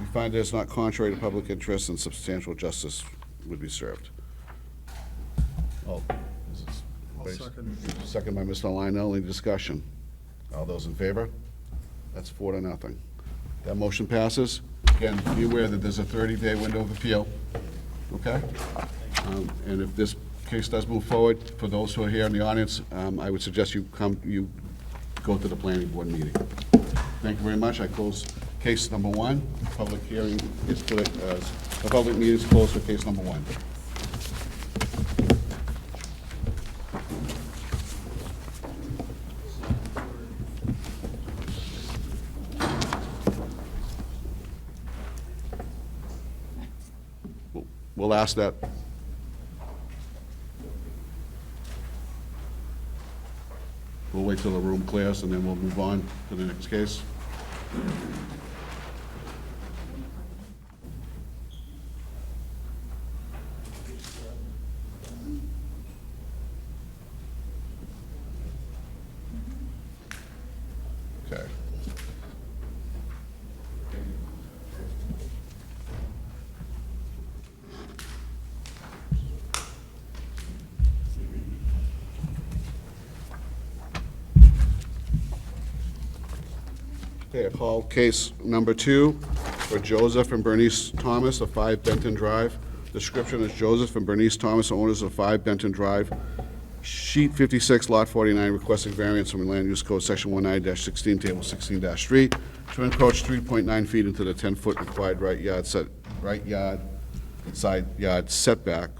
We find that it's not contrary to public interest and substantial justice would be served. Oh, second by Mr. Lionel. Any discussion? All those in favor? That's 4-0. That motion passes. Again, be aware that there's a 30-day window of appeal, okay? And if this case does move forward, for those who are here in the audience, I would suggest you go to the planning board meeting. Thank you very much. I close case number 1. Public hearing is the public meeting is closed for case number 1. we'll ask that. We'll wait till the room clears, and then we'll move on to the next case. Okay. Okay, I call case number 2 for Joseph and Bernice Thomas of 5 Benton Drive. Description is Joseph and Bernice Thomas, owners of 5 Benton Drive. Sheet 56, lot 49, requesting variance from Land Use Code, section 19-16, table 16-3, to encroach 3.9 feet into the 10-foot required right side yard setback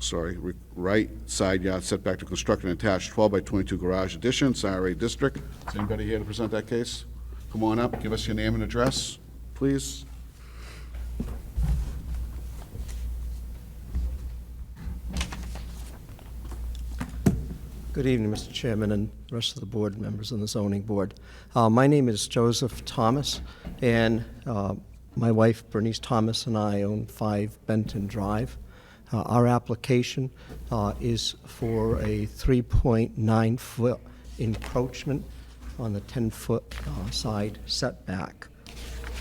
to construct an attached 12 by 22 garage addition, CRA District. Is anybody here to present that case? Come on up, give us your name and address, please. Good evening, Mr. Chairman and the rest of the board members on the zoning board. My name is Joseph Thomas, and my wife Bernice Thomas and I own 5 Benton Drive. Our application is for a 3.9-foot encroachment on the 10-foot side setback.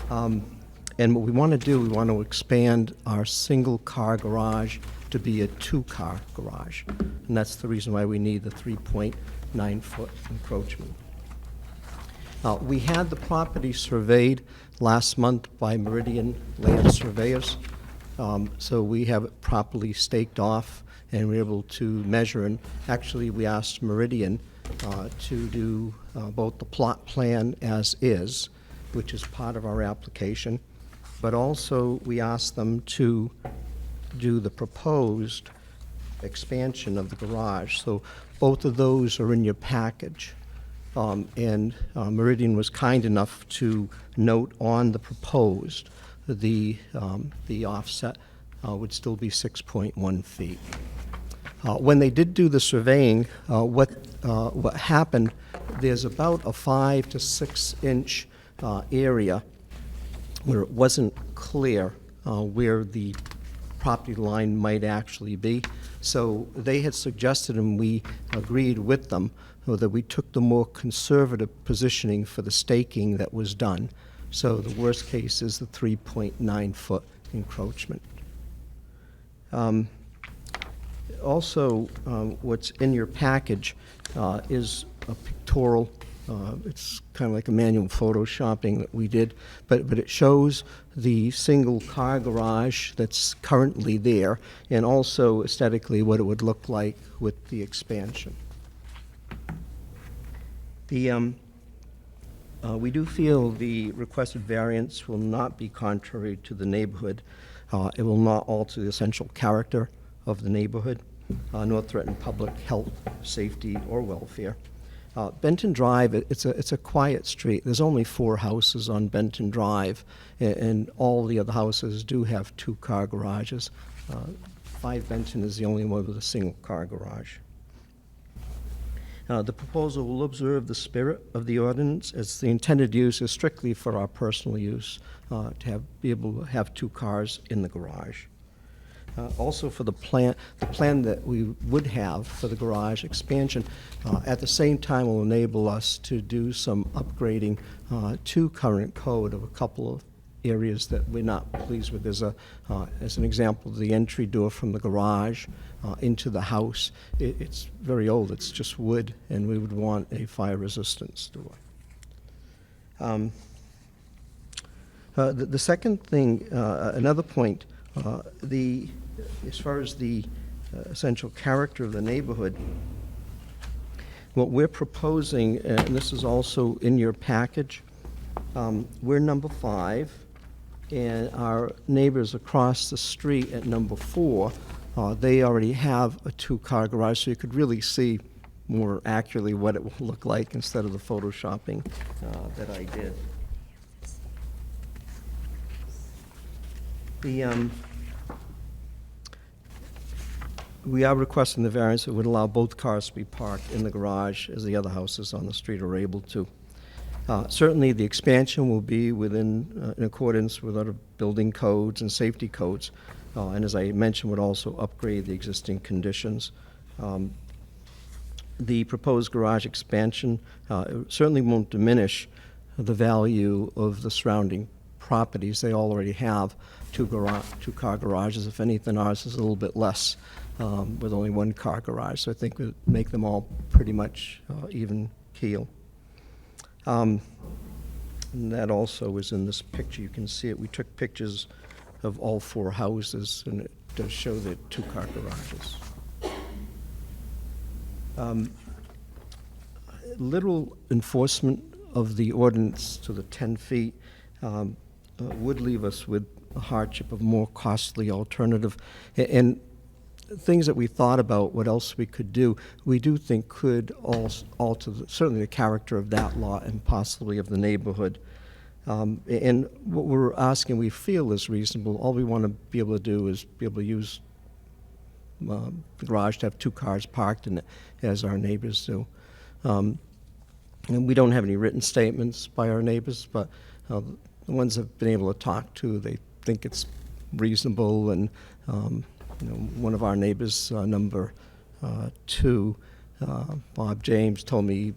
And what we want to do, we want to expand our single-car garage to be a 2-car garage. And that's the reason why we need the 3.9-foot encroachment. We had the property surveyed last month by Meridian Land Surveyors. So we have it properly staked off, and we're able to measure. And actually, we asked Meridian to do both the plot plan as is, which is part of our application, but also we asked them to do the proposed expansion of the garage. So both of those are in your package. And Meridian was kind enough to note on the proposed the offset would still be 6.1 feet. When they did do the surveying, what happened, there's about a 5 to 6 inch area where it wasn't clear where the property line might actually be. So they had suggested, and we agreed with them, that we took the more conservative positioning for the staking that was done. So the worst case is the 3.9-foot encroachment. Also, what's in your package is a pictorial. It's kind of like a manual photoshopping that we did, but it shows the single-car garage that's currently there, and also aesthetically what it would look like with the expansion. We do feel the requested variance will not be contrary to the neighborhood. It will not alter the essential character of the neighborhood, nor threaten public health, safety, or welfare. Benton Drive, it's a quiet street. There's only 4 houses on Benton Drive, and all the other houses do have 2-car garages. 5 Benton is the only one with a single-car garage. The proposal will observe the spirit of the ordinance, as the intended use is strictly for our personal use, to be able to have 2 cars in the garage. Also for the plan that we would have for the garage expansion, at the same time will enable us to do some upgrading to current code of a couple of areas that we're not pleased with. There's as an example, the entry door from the garage into the house. It's very old, it's just wood, and we would want a fire resistance door. The second thing, another point, as far as the essential character of the neighborhood, what we're proposing, and this is also in your package, we're number 5, and our neighbors across the street at number 4, they already have a 2-car garage, so you could really see more accurately what it will look like instead of the photoshopping that I did. We are requesting the variance that would allow both cars to be parked in the garage as the other houses on the street are able to. Certainly, the expansion will be within, in accordance with other building codes and safety codes, and as I mentioned, would also upgrade the existing conditions. The proposed garage expansion certainly won't diminish the value of the surrounding properties. They already have two-car garages. If anything, ours is a little bit less, with only one-car garage. So I think we'll make them all pretty much even keel. And that also is in this picture. You can see it. We took pictures of all 4 houses, and it does show the two-car garages. Literal enforcement of the ordinance to the 10 feet would leave us with a hardship of more costly alternative. And things that we thought about, what else we could do, we do think could alter certainly the character of that lot and possibly of the neighborhood. And what we're asking, we feel is reasonable. All we want to be able to do is be able to use the garage to have 2 cars parked in it, as our neighbors do. And we don't have any written statements by our neighbors, but the ones I've been able to talk to, they think it's reasonable. And one of our neighbors, number 2, Bob James, told me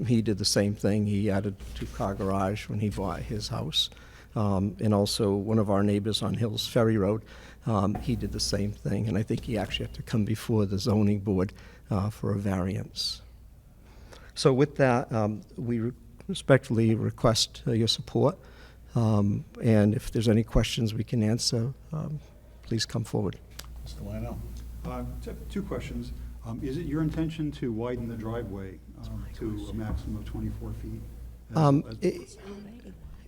he did the same thing. He added a 2-car garage when he bought his house. And also one of our neighbors on Hills Ferry Road, he did the same thing. And I think he actually had to come before the zoning board for a variance. So with that, we respectfully request your support. And if there's any questions we can answer, please come forward. Mr. Lionel? 2 questions. Is it your intention to widen the driveway to a maximum of 24 feet?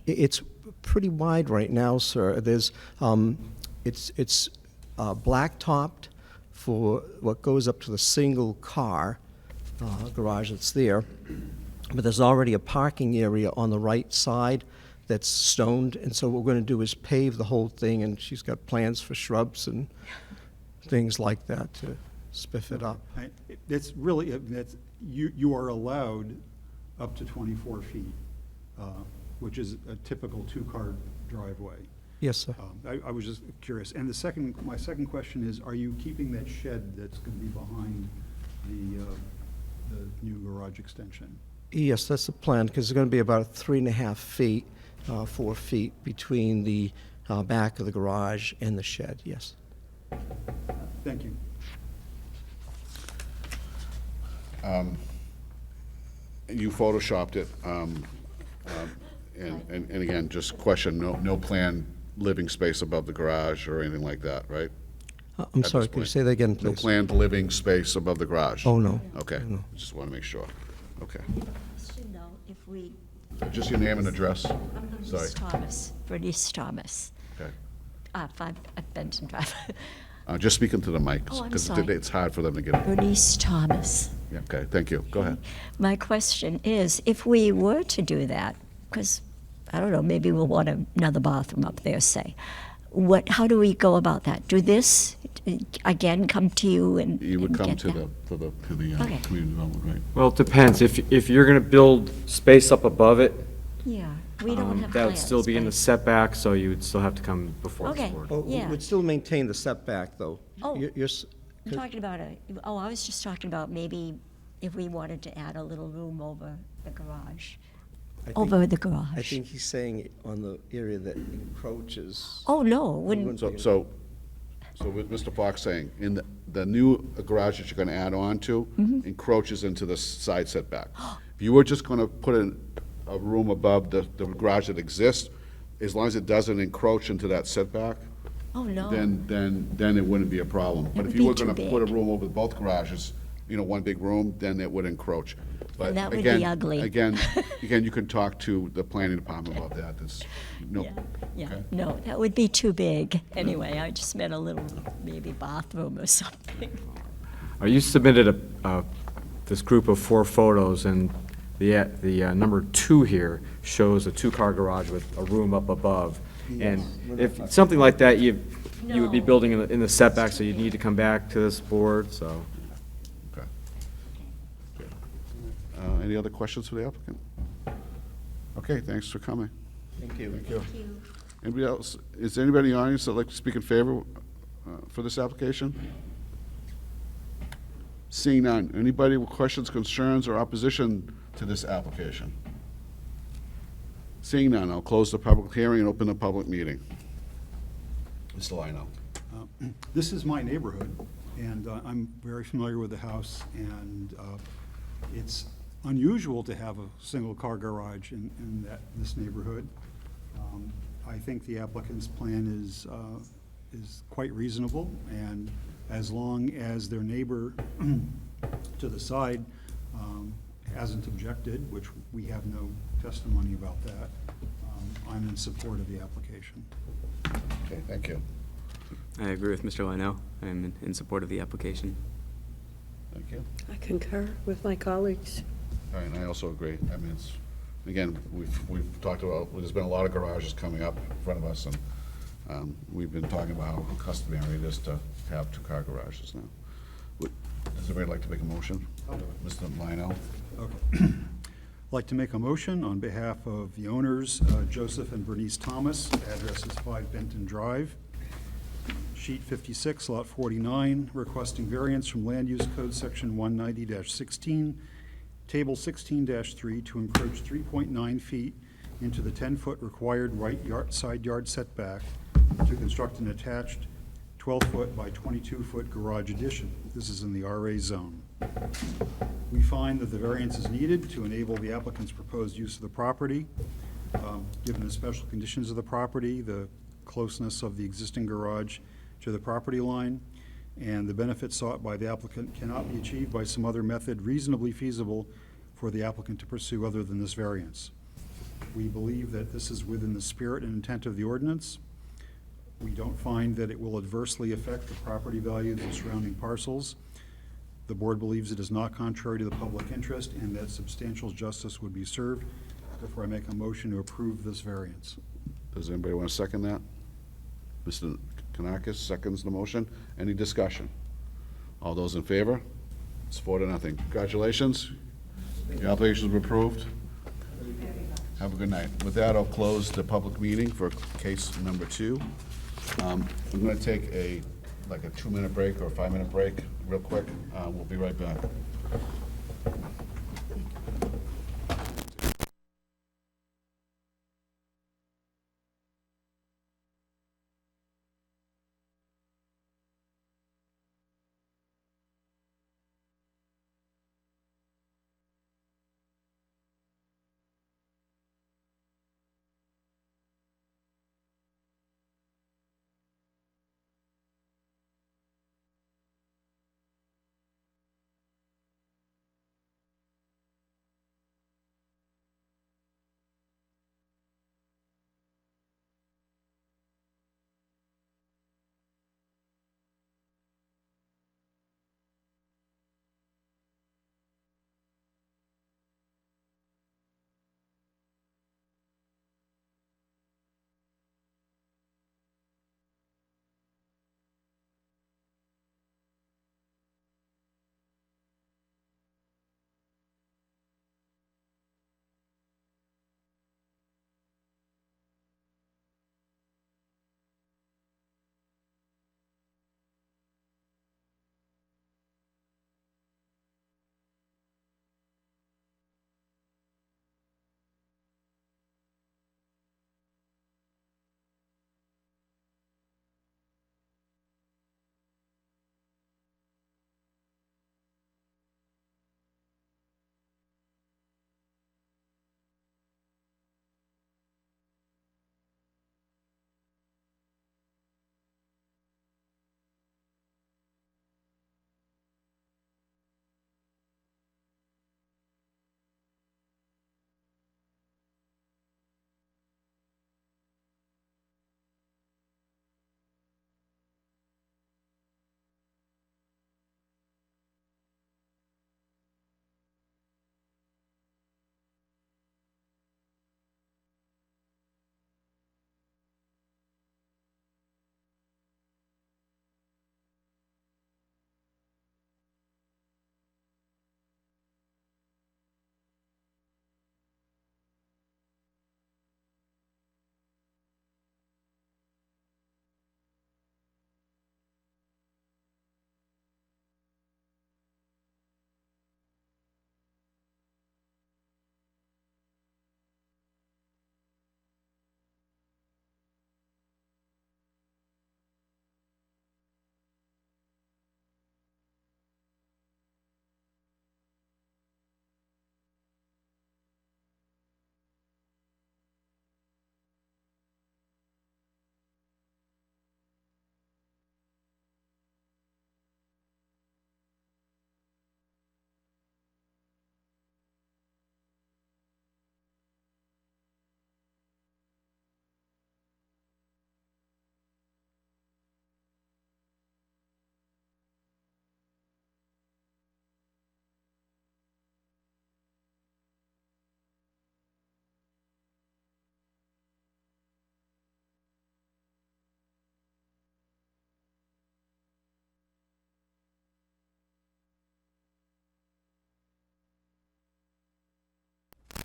It's pretty wide right now, sir. There's, it's blacktopped for what goes up to the single car garage that's there, but there's already a parking area on the right side that's stoned, and so what we're going to do is pave the whole thing, and she's got plans for shrubs and things like that to spiff it up. It's really, you are allowed up to 24 feet, which is a typical 2-car driveway. Yes, sir. I was just curious. And my second question is, are you keeping that shed that's going to be behind the new garage extension? Yes, that's the plan, because it's going to be about 3.5 feet, 4 feet between the back of the garage and the shed, yes. Thank you. You photoshopped it, and again, just question, no planned living space above the garage or anything like that, right? I'm At sorry, this could you point? say that again, No please? planned living space above the garage? Oh, no. Okay, No. just want to make sure. Okay. If we, Just your name and address? Sorry. Bernice Thomas, Bernice Thomas, Okay. 5 Benton Drive. Just speaking to the mic, Oh, I'm because sorry. it's hard for them to get it. Bernice Thomas. Yeah, okay, thank you. Go ahead. My question is, if we were to do that, because, I don't know, maybe we'll want another bathroom up there, say, how do we go about that? Do this, again, come to you and You would and come get to that? the Okay. community development, right? Well, it depends. If you're going to build space up above it, Yeah, we don't have that would plans, still be in the but- setback, so you would still have to come before this Okay. board. Oh, Yeah. we'd still maintain the setback, though. Oh. You're I'm talking about I was just talking about maybe if we wanted to add a little room over the garage. Over the garage. I think he's saying on the area that encroaches. Oh, no, wouldn't, So with Mr. Fox saying, in the new garage that you're gonna add on to Mm-hmm. encroaches into the side setback. If you were just gonna put in a room above the garage that exists, as long as it doesn't encroach into that setback, oh, no. then it wouldn't be a problem. But would if you were be too gonna put a big. room over both garages, one big room, then it would encroach. But And that would be again- ugly. Again, you can talk to the planning department about that. There's no, Yeah, okay. no, that would be too big. Anyway, I just meant a little, maybe bathroom or something. You submitted this group of 4 photos, and the number 2 here shows a 2-car garage with a room up above. And if something like that, you would be building in the setback, so you'd need to come back to this board, so. Okay. Any other questions for the applicant? Okay, thanks for coming. Thank you. Thank you. Anybody else, is there anybody in the audience that'd like to speak in favor for this application? Seeing none. Anybody with questions, concerns, or opposition to this application? Seeing none, I'll close the public hearing and open the public meeting. Mr. Lionel. This is my neighborhood, and I'm very familiar with the house, and it's unusual to have a single-car garage in this neighborhood. I think the applicant's plan is quite reasonable, and as long as their neighbor to the side hasn't objected, which we have no testimony about that, I'm in support of the application. Okay, thank you. I agree with Mr. Lionel. I'm in support of the application. Thank you. I concur with my colleagues. All right, and I also agree. I mean, it's, again, we've talked about, there's been a lot of garages coming up in front of us, and we've been talking about how customary it is to have two-car garages now. Does anybody like to make a motion? Mr. Lionel? Okay. I'd like to make a motion on behalf of the owners, Joseph and Bernice Thomas, address is 5 Benton Drive, sheet 56, lot 49, requesting variance from Land Use Code Section 190-16, Table 16-3 to encroach 3.9 feet into the 10-foot required side yard setback to construct an attached 12-foot by 22-foot garage addition. This is in the RA zone. We find that the variance is needed to enable the applicant's proposed use of the property, given the special conditions of the property, the closeness of the existing garage to the property line, and the benefits sought by the applicant cannot be achieved by some other method reasonably feasible for the applicant to pursue other than this variance. We believe that this is within the spirit and intent of the ordinance. We don't find that it will adversely affect the property values of surrounding parcels. The board believes it is not contrary to the public interest and that substantial justice would be served. Therefore, I make a motion to approve this variance. Does anybody want to second that? Mr. Kanakis seconds the motion. Any discussion? All those in favor? It's 4-0. Congratulations. Your application's approved. Have a good night. With that, I'll close the public meeting for case number 2. We're going to take a 2-minute break or a 5-minute break real quick. We'll be right back.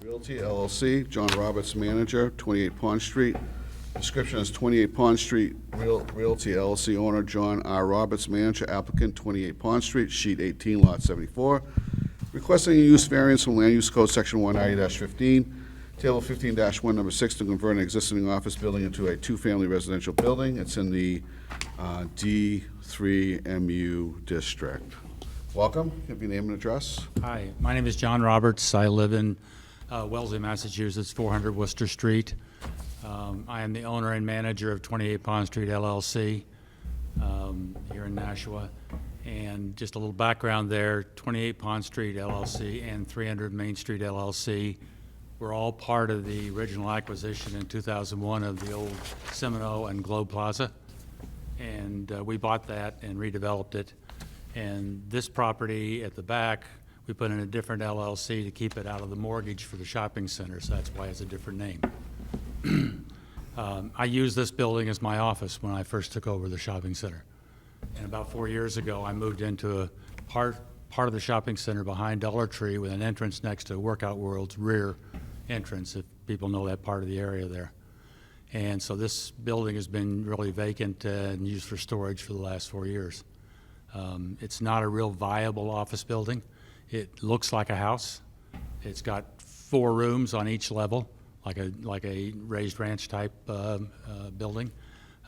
Realty LLC, John Roberts, manager, 28 Pond Street. Description is 28 Pond Street, Realty LLC owner, John R. Roberts, manager, applicant, 28 Pond Street, sheet 18, lot 74. Requesting a use variance from Land Use Code, section 190-15, table 15-1, number 6, to convert an existing office building into a two-family residential building. It's in the D3 MU district. Welcome. Give your name and address. Hi, my name is John Roberts. I live in Wellesley, Massachusetts, 400 Worcester Street. I am the owner and manager of 28 Pond Street LLC here in Nashua. And just a little background there, 28 Pond Street LLC and 300 Main Street LLC were all part of the original acquisition in 2001 of the old Semino and Globe Plaza. And we bought that and redeveloped it. And this property at the back, we put in a different LLC to keep it out of the mortgage for the shopping center, so that's why it's a different name. I used this building as my office when I first took over the shopping center. And about 4 years ago, I moved into a part of the shopping center behind Dollar Tree with an entrance next to Workout World's rear entrance, if people know that part of the area there. And so this building has been really vacant and used for storage for the last 4 years. It's not a real viable office building. It looks like a house. It's got 4 rooms on each level, like a raised ranch type building.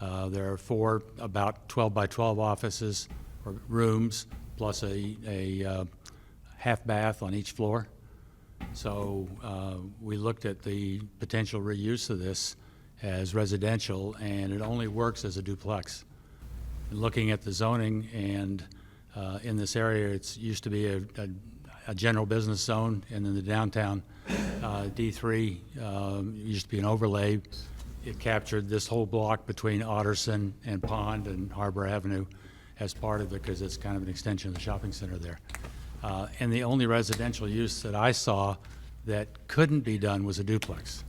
There are 4 about 12 by 12 offices or rooms, plus a half bath on each floor. So we looked at the potential reuse of this as residential, and it only works as a duplex. Looking at the zoning, and in this area, it's used to be a general business zone, and in the downtown D3 used to be an overlay. It captured this whole block between Otterson and Pond and Harbor Avenue as part of it, because it's kind of an extension of the shopping center there. And the only residential use that I saw that couldn't be done was a duplex.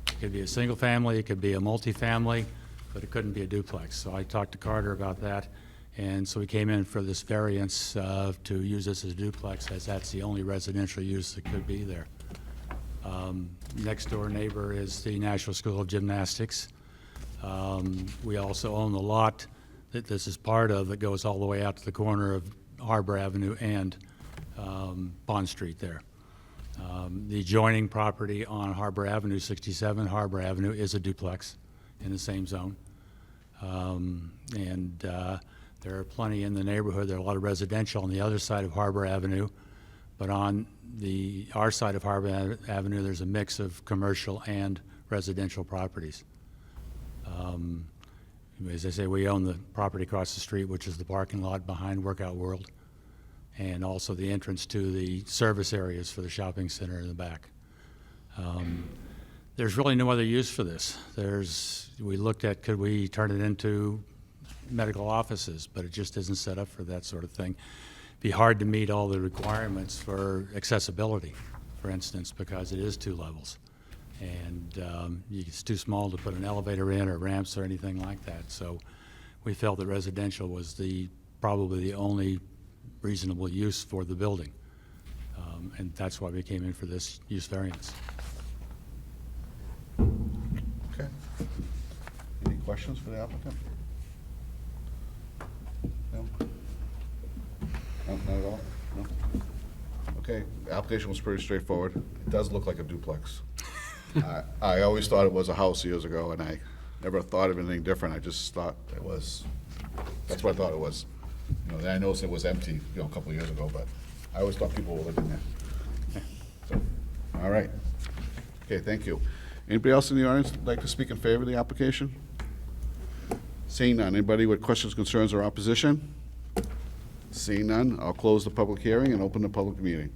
It could be a single family, it could be a multifamily, but it couldn't be a duplex. So I talked to Carter about that, and so we came in for this variance to use this as a duplex, as that's the only residential use that could be there. Next door neighbor is the National School of Gymnastics. We also own the lot that this is part of that goes all the way out to the corner of Harbor Avenue and Bond Street there. The adjoining property on Harbor Avenue, 67 Harbor Avenue, is a duplex in the same zone. There are plenty in the neighborhood. There are a lot of residential on the other side of Harbor Avenue, but on our side of Harbor Avenue, there's a mix of commercial and residential properties. As I say, we own the property across the street, which is the parking lot behind Workout World, and also the entrance to the service areas for the shopping center in the back. There's really no other use for this. We looked at, could we turn it into medical offices, but it just isn't set up for that sort of thing. It'd be hard to meet all the requirements for accessibility, for instance, because it is 2 levels. And it's too small to put an elevator in or ramps or anything like that. So we felt that residential was probably the only reasonable use for the building. And that's why we came in for this use variance. Okay. Any questions for the applicant? No? No, not at all? No? Okay, the application was pretty straightforward. It does look like a duplex. I always thought it was a house years ago, and I never thought of anything different. I just thought it was, that's what I thought it was. Then I noticed it was empty, a couple of years ago, but I always thought people were living there. So, all right. Okay, thank you. Anybody else in the audience like to speak in favor of the application? Seeing none. Anybody with questions, concerns, or opposition? Seeing none, I'll close the public hearing and open the public meeting.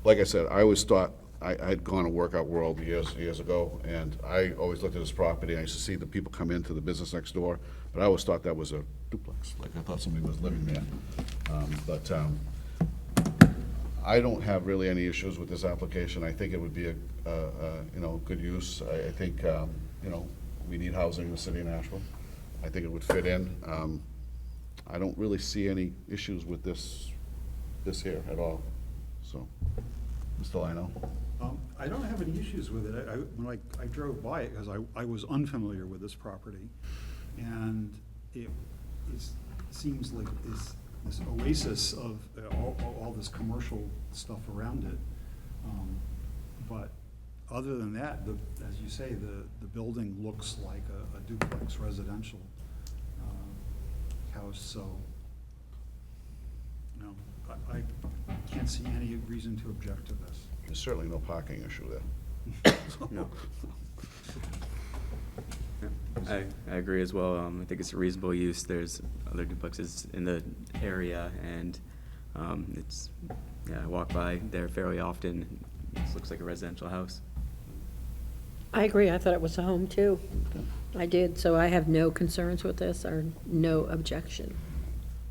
Like I said, I always thought, I'd gone to Workout World years ago, and I always looked at this property. I used to see the people come into the business next door, but I always thought that was a duplex. Like I thought somebody was living there. I don't have really any issues with this application. I think it would be a good use. I think we need housing in the city of Nashville. I think it would fit in. I don't really see any issues with this this here at all, so. Mr. Lino? I don't have any issues with it. When I drove by it, because I was unfamiliar with this property, and it seems like this oasis of all this commercial stuff around it. But other than that, as you say, the building looks like a duplex residential house, so, you know, I can't see any reason to object to this. There's certainly no parking issue there. No. I agree as well. I think it's a reasonable use. There's other duplexes in the area, and I walk by there fairly often. This looks like a residential house. I agree. I thought it was a home, too. I did, so I have no concerns with this or no objection.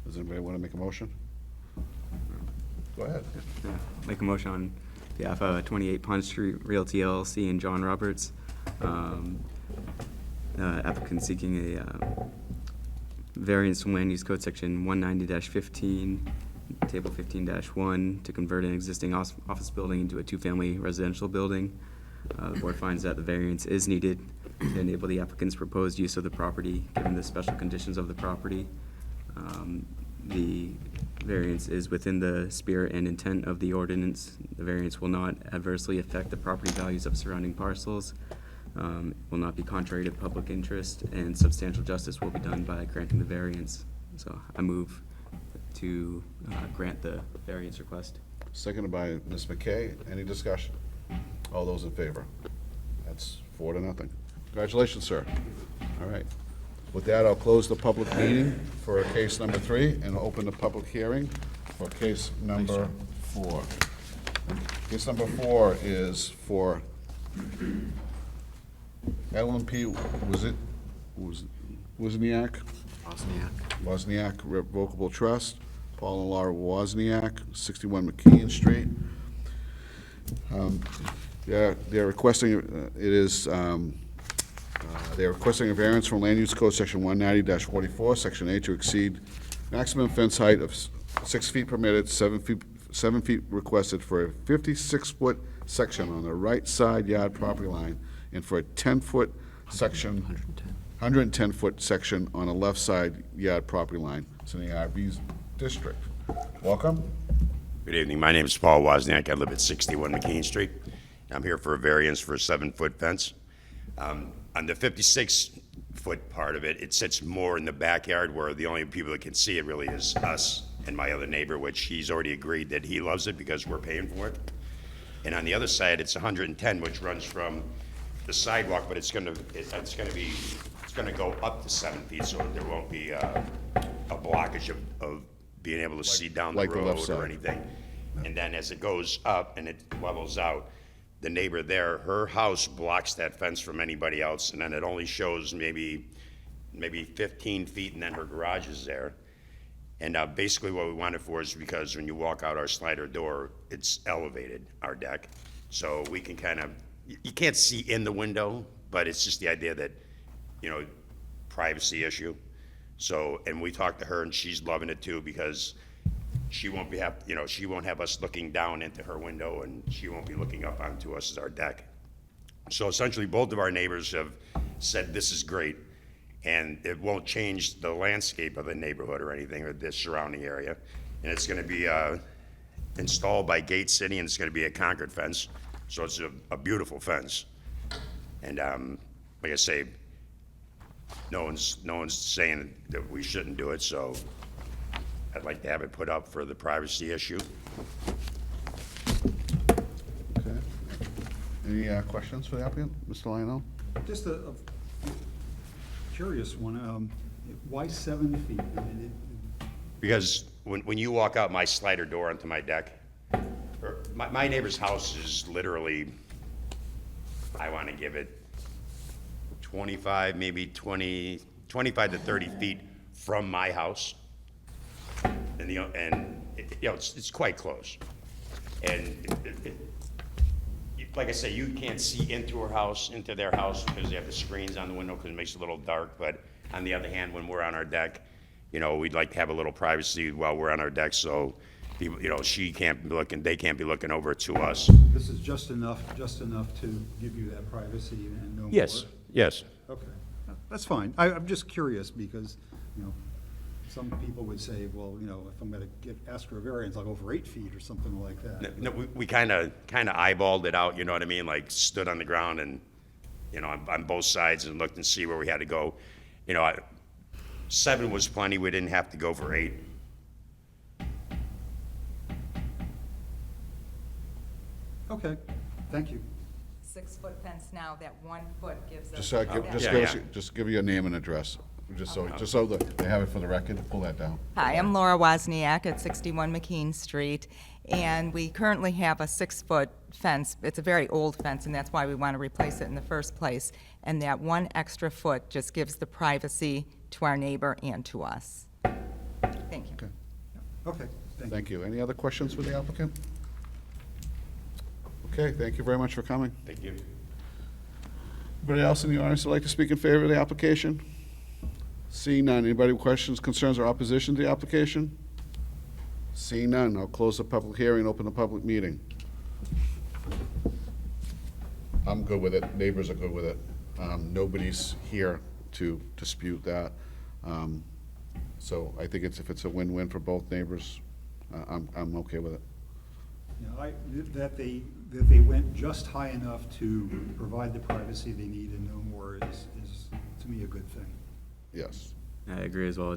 Does anybody want to make a motion? Go ahead. Yeah, make a motion on behalf of 28 Pond Street Realty LLC and John Roberts. Applicant seeking a variance from Land Use Code Section 190-15, Table 15-1, to convert an existing office building into a two-family residential building. The board finds that the variance is needed to enable the applicant's proposed use of the property, given the special conditions of the property. The variance is within the spirit and intent of the ordinance. The variance will not adversely affect the property values of surrounding parcels, will not be contrary to public interest, and substantial justice will be done by granting the variance. So I move to grant the variance request. Seconded by Ms. Mackay. Any discussion? All those in favor? That's 4-0. Congratulations, sir. All right. With that, I'll close the public meeting for case number 3 and open the public hearing for case number 4. Case number 4 is for Ellen P. Wozniak? Wozniak Revocable Trust, Paul and Laura Wozniak, 61 McKean Street. They're requesting, they're requesting a variance from Land Use Code Section 190-44, Section 8, to exceed maximum fence height of 6 feet permitted, 7 feet requested for a 56-foot section on the right side yard property line, and for a 10-foot section, 110-foot section on the left side yard property line. It's in the RB district. Welcome. Good evening. My name is Paul Wozniak. I live at 61 McKean Street. I'm here for a variance for a 7-foot fence. On the 56-foot part of it, it sits more in the backyard where the only people that can see it really is us and my other neighbor, which he's already agreed that he loves it because we're paying for it. And on the other side, it's 110, which runs from the sidewalk, but it's gonna go up to 7 feet, so there won't be a blockage of being able to see down the like the left road side. or anything. And then as it goes up and it levels out, the neighbor there, her house blocks that fence from anybody else, and then it only shows maybe 15 feet, and then her garage is there. And basically what we want it for is because when you walk out our slider door, it's elevated, our deck. So we can kind of, you can't see in the window, but it's just the idea that, you know, privacy issue. So, and we talked to her, and she's loving it too, because she won't she won't have us looking down into her window, and she won't be looking up onto us as our deck. So essentially, both of our neighbors have said this is great, and it won't change the landscape of the neighborhood or anything, or the surrounding area. And it's gonna be installed by Gate City, and it's gonna be a Concord fence. So it's a beautiful fence. And like I say, no one's saying that we shouldn't do it, so I'd like to have it put up for the privacy issue. Okay. Any questions for the applicant, Mr. Lionel? Just a curious one. Why 7 feet? I mean, Because when you walk out my slider door onto my deck, my neighbor's house is literally, I want to give it 25, maybe 20, 25 to 30 feet from my house. And it's quite close. And like I say, you can't see into their house, because they have the screens on the window, because it makes it a little dark. But on the other hand, when we're on our deck, we'd like to have a little privacy while we're on our deck. So people, you know, she can't be looking, they can't be looking over to us. This is just enough to give you that privacy and no more? Yes, yes. Okay, that's fine. I'm just curious because, you know, some people would say, well, you know, if I'm gonna ask for a variance, I'll go for 8 feet or something like that. No, we kind of eyeballed it out, you know what I mean? Like stood on the ground and, you know, on both sides and looked and see where we had to go. You know, 7 was plenty. We didn't have to go for 8. Okay, thank you. 6-foot fence now, that 1 foot gives us. Just give your name and address, just so that they have it for the record. Pull that down. Hi, I'm Laura Wozniak at 61 McKean Street, and we currently have a 6-foot fence. It's a very old fence, and that's why we want to replace it in the first place. And that 1 extra foot just gives the privacy to our neighbor and to us. Thank you. Okay, Thank you. Any other questions for the applicant? Okay, thank you very much for coming. Thank you. Anybody else in the audience would like to speak in favor of the application? Seeing none, anybody with questions, concerns, or opposition to the application? Seeing none, I'll close the public hearing, open the public meeting. I'm good with it, neighbors are good with it. Nobody's here to dispute that. So I think if it's a win-win for both neighbors, I'm okay with it. Yeah, that they went just high enough to provide the privacy they need and no more is to me a good thing. Yes. I agree as well.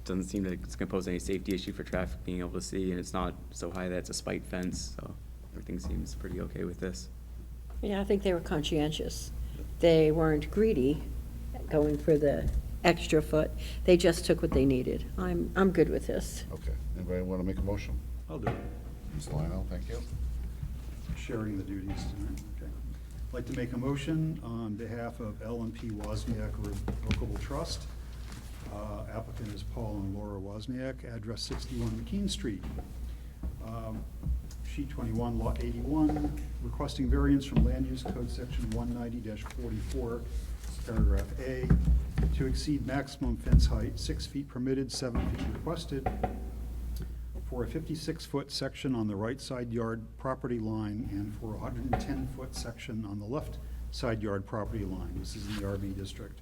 Doesn't seem like it's gonna pose any safety issue for traffic being able to see, and it's not so high that it's a spike fence, so everything seems pretty okay with this. Yeah, I think they were conscientious. They weren't greedy, going for the extra foot. They just took what they needed. I'm good with this. Okay, anybody want to make a motion? I'll do it. Mr. Lionel, thank you. Sharing the duties tonight, okay. I'd like to make a motion on behalf of L&P Wozniak Revocable Trust. Applicant is Paul and Laura Wozniak, address 61 McKean Street. Sheet 21, lot 81, requesting variance from Land Use Code Section 190-44, paragraph A, to exceed maximum fence height, 6 feet permitted, 7 feet requested, for a 56-foot section on the right side yard property line and for a 110-foot section on the left side yard property line. This is in the RB district.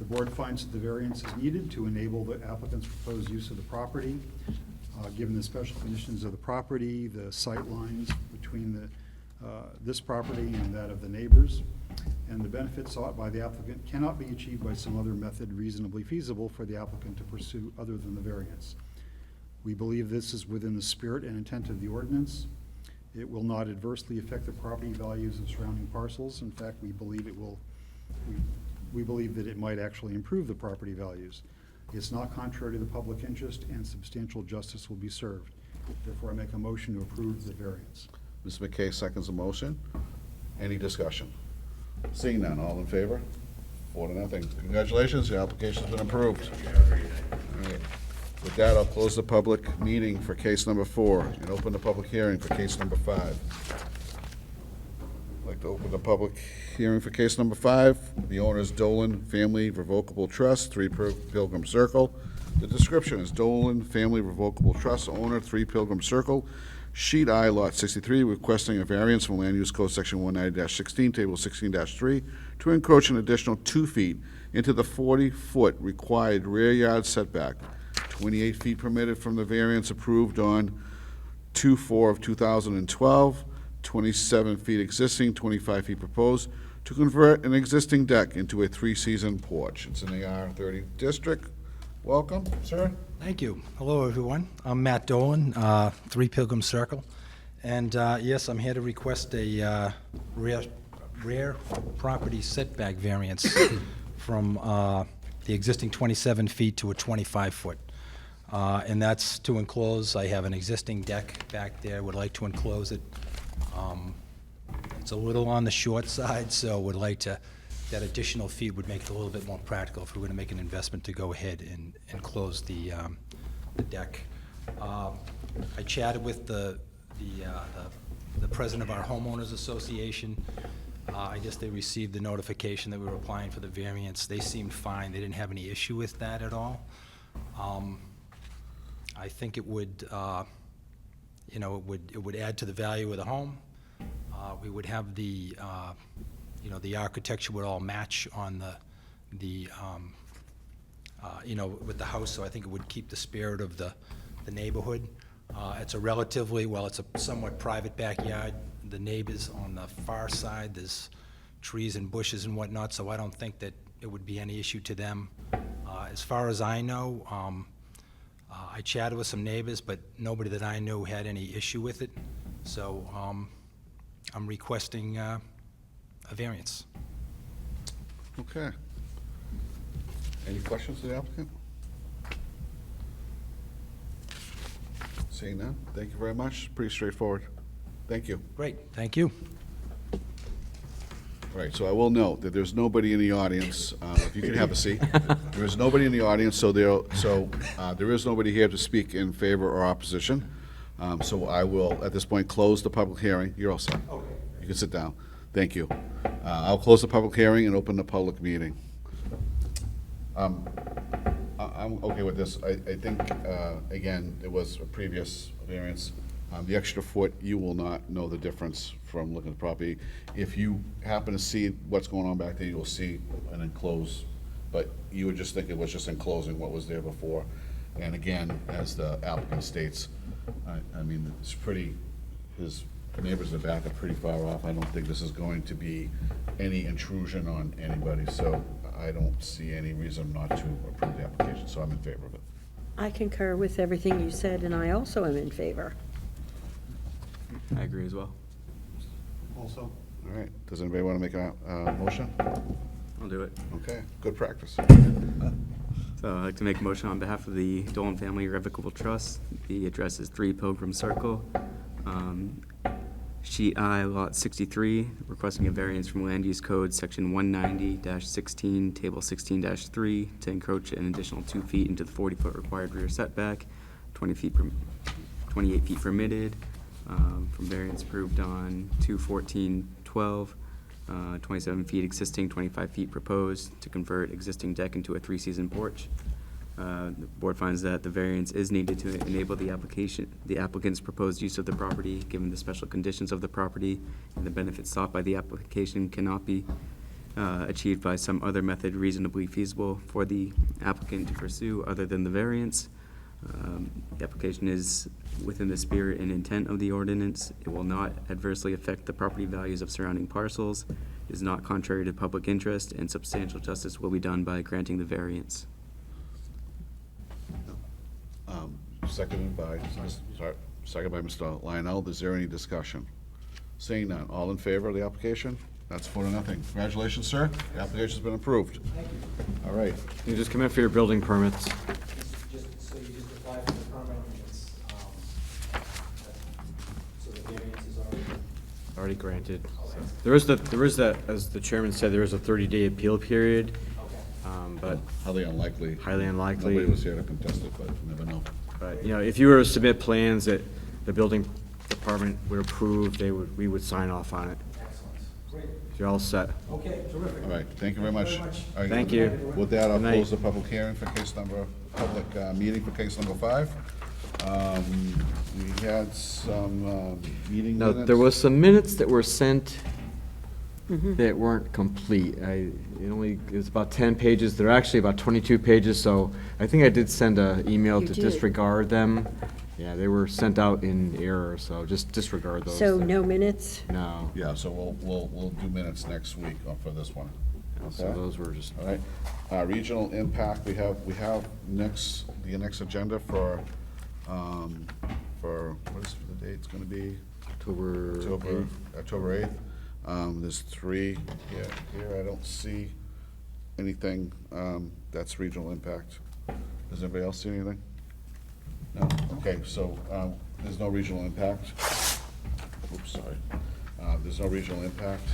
The board finds that the variance is needed to enable the applicant's proposed use of the property, given the special conditions of the property, the sight lines between this property and that of the neighbors, and the benefits sought by the applicant cannot be achieved by some other method reasonably feasible for the applicant to pursue other than the variance. We believe this is within the spirit and intent of the ordinance. It will not adversely affect the property values of surrounding parcels. In fact, we believe it will. We believe that it might actually improve the property values. It's not contrary to the public interest, and substantial justice will be served. Therefore, I make a motion to approve the variance. Ms. McKay seconds the motion. Any discussion? Seeing none, all in favor? 4-0. Congratulations, your application's been approved. All right. With that, I'll close the public meeting for case number 4 and open the public hearing for case number 5. I'd like to open the public hearing for case number 5. The owner is Dolan Family Revocable Trust, 3 Pilgrim Circle. The description is Dolan Family Revocable Trust, owner, 3 Pilgrim Circle, Sheet I, Lot 63, requesting a variance from Land Use Code Section 190-16, Table 16-3, to encroach an additional 2 feet into the 40-foot required rear yard setback. 28 feet permitted from the variance approved on 2/4 of 2012, 27 feet existing, 25 feet proposed, to convert an existing deck into a 3-season porch. It's in the R30 district. Welcome, sir. Thank you. Hello, everyone. I'm Matt Dolan, 3 Pilgrim Circle. And yes, I'm here to request a rear property setback variance from the existing 27 feet to a 25-foot. And that's to enclose, I have an existing deck back there, would like to enclose it. It's a little on the short side, so would like to, that additional feet would make it a little bit more practical if we were to make an investment to go ahead and close the deck. I chatted with the president of our homeowners association. I guess they received the notification that we were applying for the variance. They seemed fine. They didn't have any issue with that at all. I think it would you know, it would add to the value of the home. We would have the, you know, the architecture would all match on the you know, with the house, so I think it would keep the spirit of the neighborhood. It's a relatively, well, it's a somewhat private backyard. The neighbors on the far side, there's trees and bushes and whatnot, so I don't think that it would be any issue to them. As far as I know, I chatted with some neighbors, but nobody that I knew had any issue with it. So I'm requesting a variance. Okay. Any questions to the applicant? Seeing none, thank you very much. Pretty straightforward. Thank you. Great, thank you. All right, so I will note that there's nobody in the audience, if you can have a seat. There is nobody in the audience, so there is nobody here to speak in favor or opposition. So I will, at this point, close the public hearing. You're all set. Okay. You can sit down. Thank you. I'll close the public hearing and open the public meeting. I'm okay with this. I think, again, it was a previous variance. The extra foot, you will not know the difference from looking at the property. If you happen to see what's going on back there, you will see an enclosed, but you would just think it was just enclosing what was there before. And again, as the applicant states, I mean, it's pretty, his neighbors in the back are pretty far off. I don't think this is going to be any intrusion on anybody, so I don't see any reason not to approve the application, so I'm in favor of it. I concur with everything you said, and I also am in favor. I agree as well. Also, All right, does anybody want to make a motion? I'll do it. Okay, good practice. So I'd like to make a motion on behalf of the Dolan Family Irrevocable Trust. The address is 3 Pilgrim Circle. Sheet I, Lot 63, requesting a variance from Land Use Code, Section 190-16, Table 16-3, to encroach an additional 2 feet into the 40-foot required rear setback, 28 feet permitted, from variance approved on 2/14/12, 27 feet existing, 25 feet proposed, to convert existing deck into a 3-season porch. The board finds that the variance is needed to enable the applicant's proposed use of the property, given the special conditions of the property, and the benefits sought by the application cannot be achieved by some other method reasonably feasible for the applicant to pursue other than the variance. The application is within the spirit and intent of the ordinance. It will not adversely affect the property values of surrounding parcels. It is not contrary to public interest, and substantial justice will be done by granting the variance. Seconded by Mr. Lionel. Is there any discussion? Seeing none, all in favor of the application? That's 4-0. Congratulations, sir. The application's been approved. Thank you. All right. You just come in for your building permits. So you just apply for the permit, and it's, so the variance is Already granted. There is that, as the chairman said, there is a 30-day appeal period. But highly unlikely. Highly unlikely. Nobody was here to contest it, but you never know. But, you know, if you were to submit plans that the building department would approve, we would sign off on it. Excellent. Great. You're all set. Okay, terrific. All right, thank you very much. All right, Thank you. With that, I'll Good night. close the public hearing for meeting for case number 5. We had some meeting No, minutes. there was some minutes that were sent that weren't complete. It was about 10 pages. They're actually about 22 pages, so I think I did send an email You to did. disregard them. Yeah, they were sent out in error, so just disregard those. So no minutes? No. Yeah, so we'll do minutes next week for this one. So Okay? those were just. All right. Regional impact, we have the next agenda for, what is the date? It's gonna be? October 8th. There's 3 here. I don't see anything, that's regional impact. Does anybody else see anything? No? Okay, so, there's no regional impact. Oops, sorry. There's no regional impact.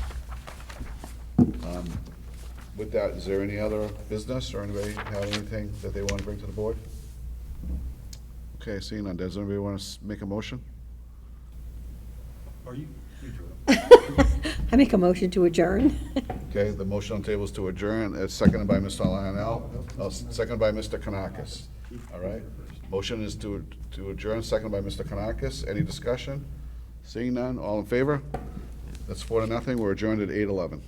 With that, is there any other business or anybody have anything that they want to bring to the board? Okay, seeing none, does anybody want to make a motion? Are you drew it. I make a motion to adjourn. Okay, the motion on the table is to adjourn. It's seconded by Mr. Lionel, seconded by Mr. Kanakis. All right? Motion is to adjourn, second by Mr. Kanakis. Any discussion? Seeing none, all in favor? That's 4-0. We're adjourned at 8:11.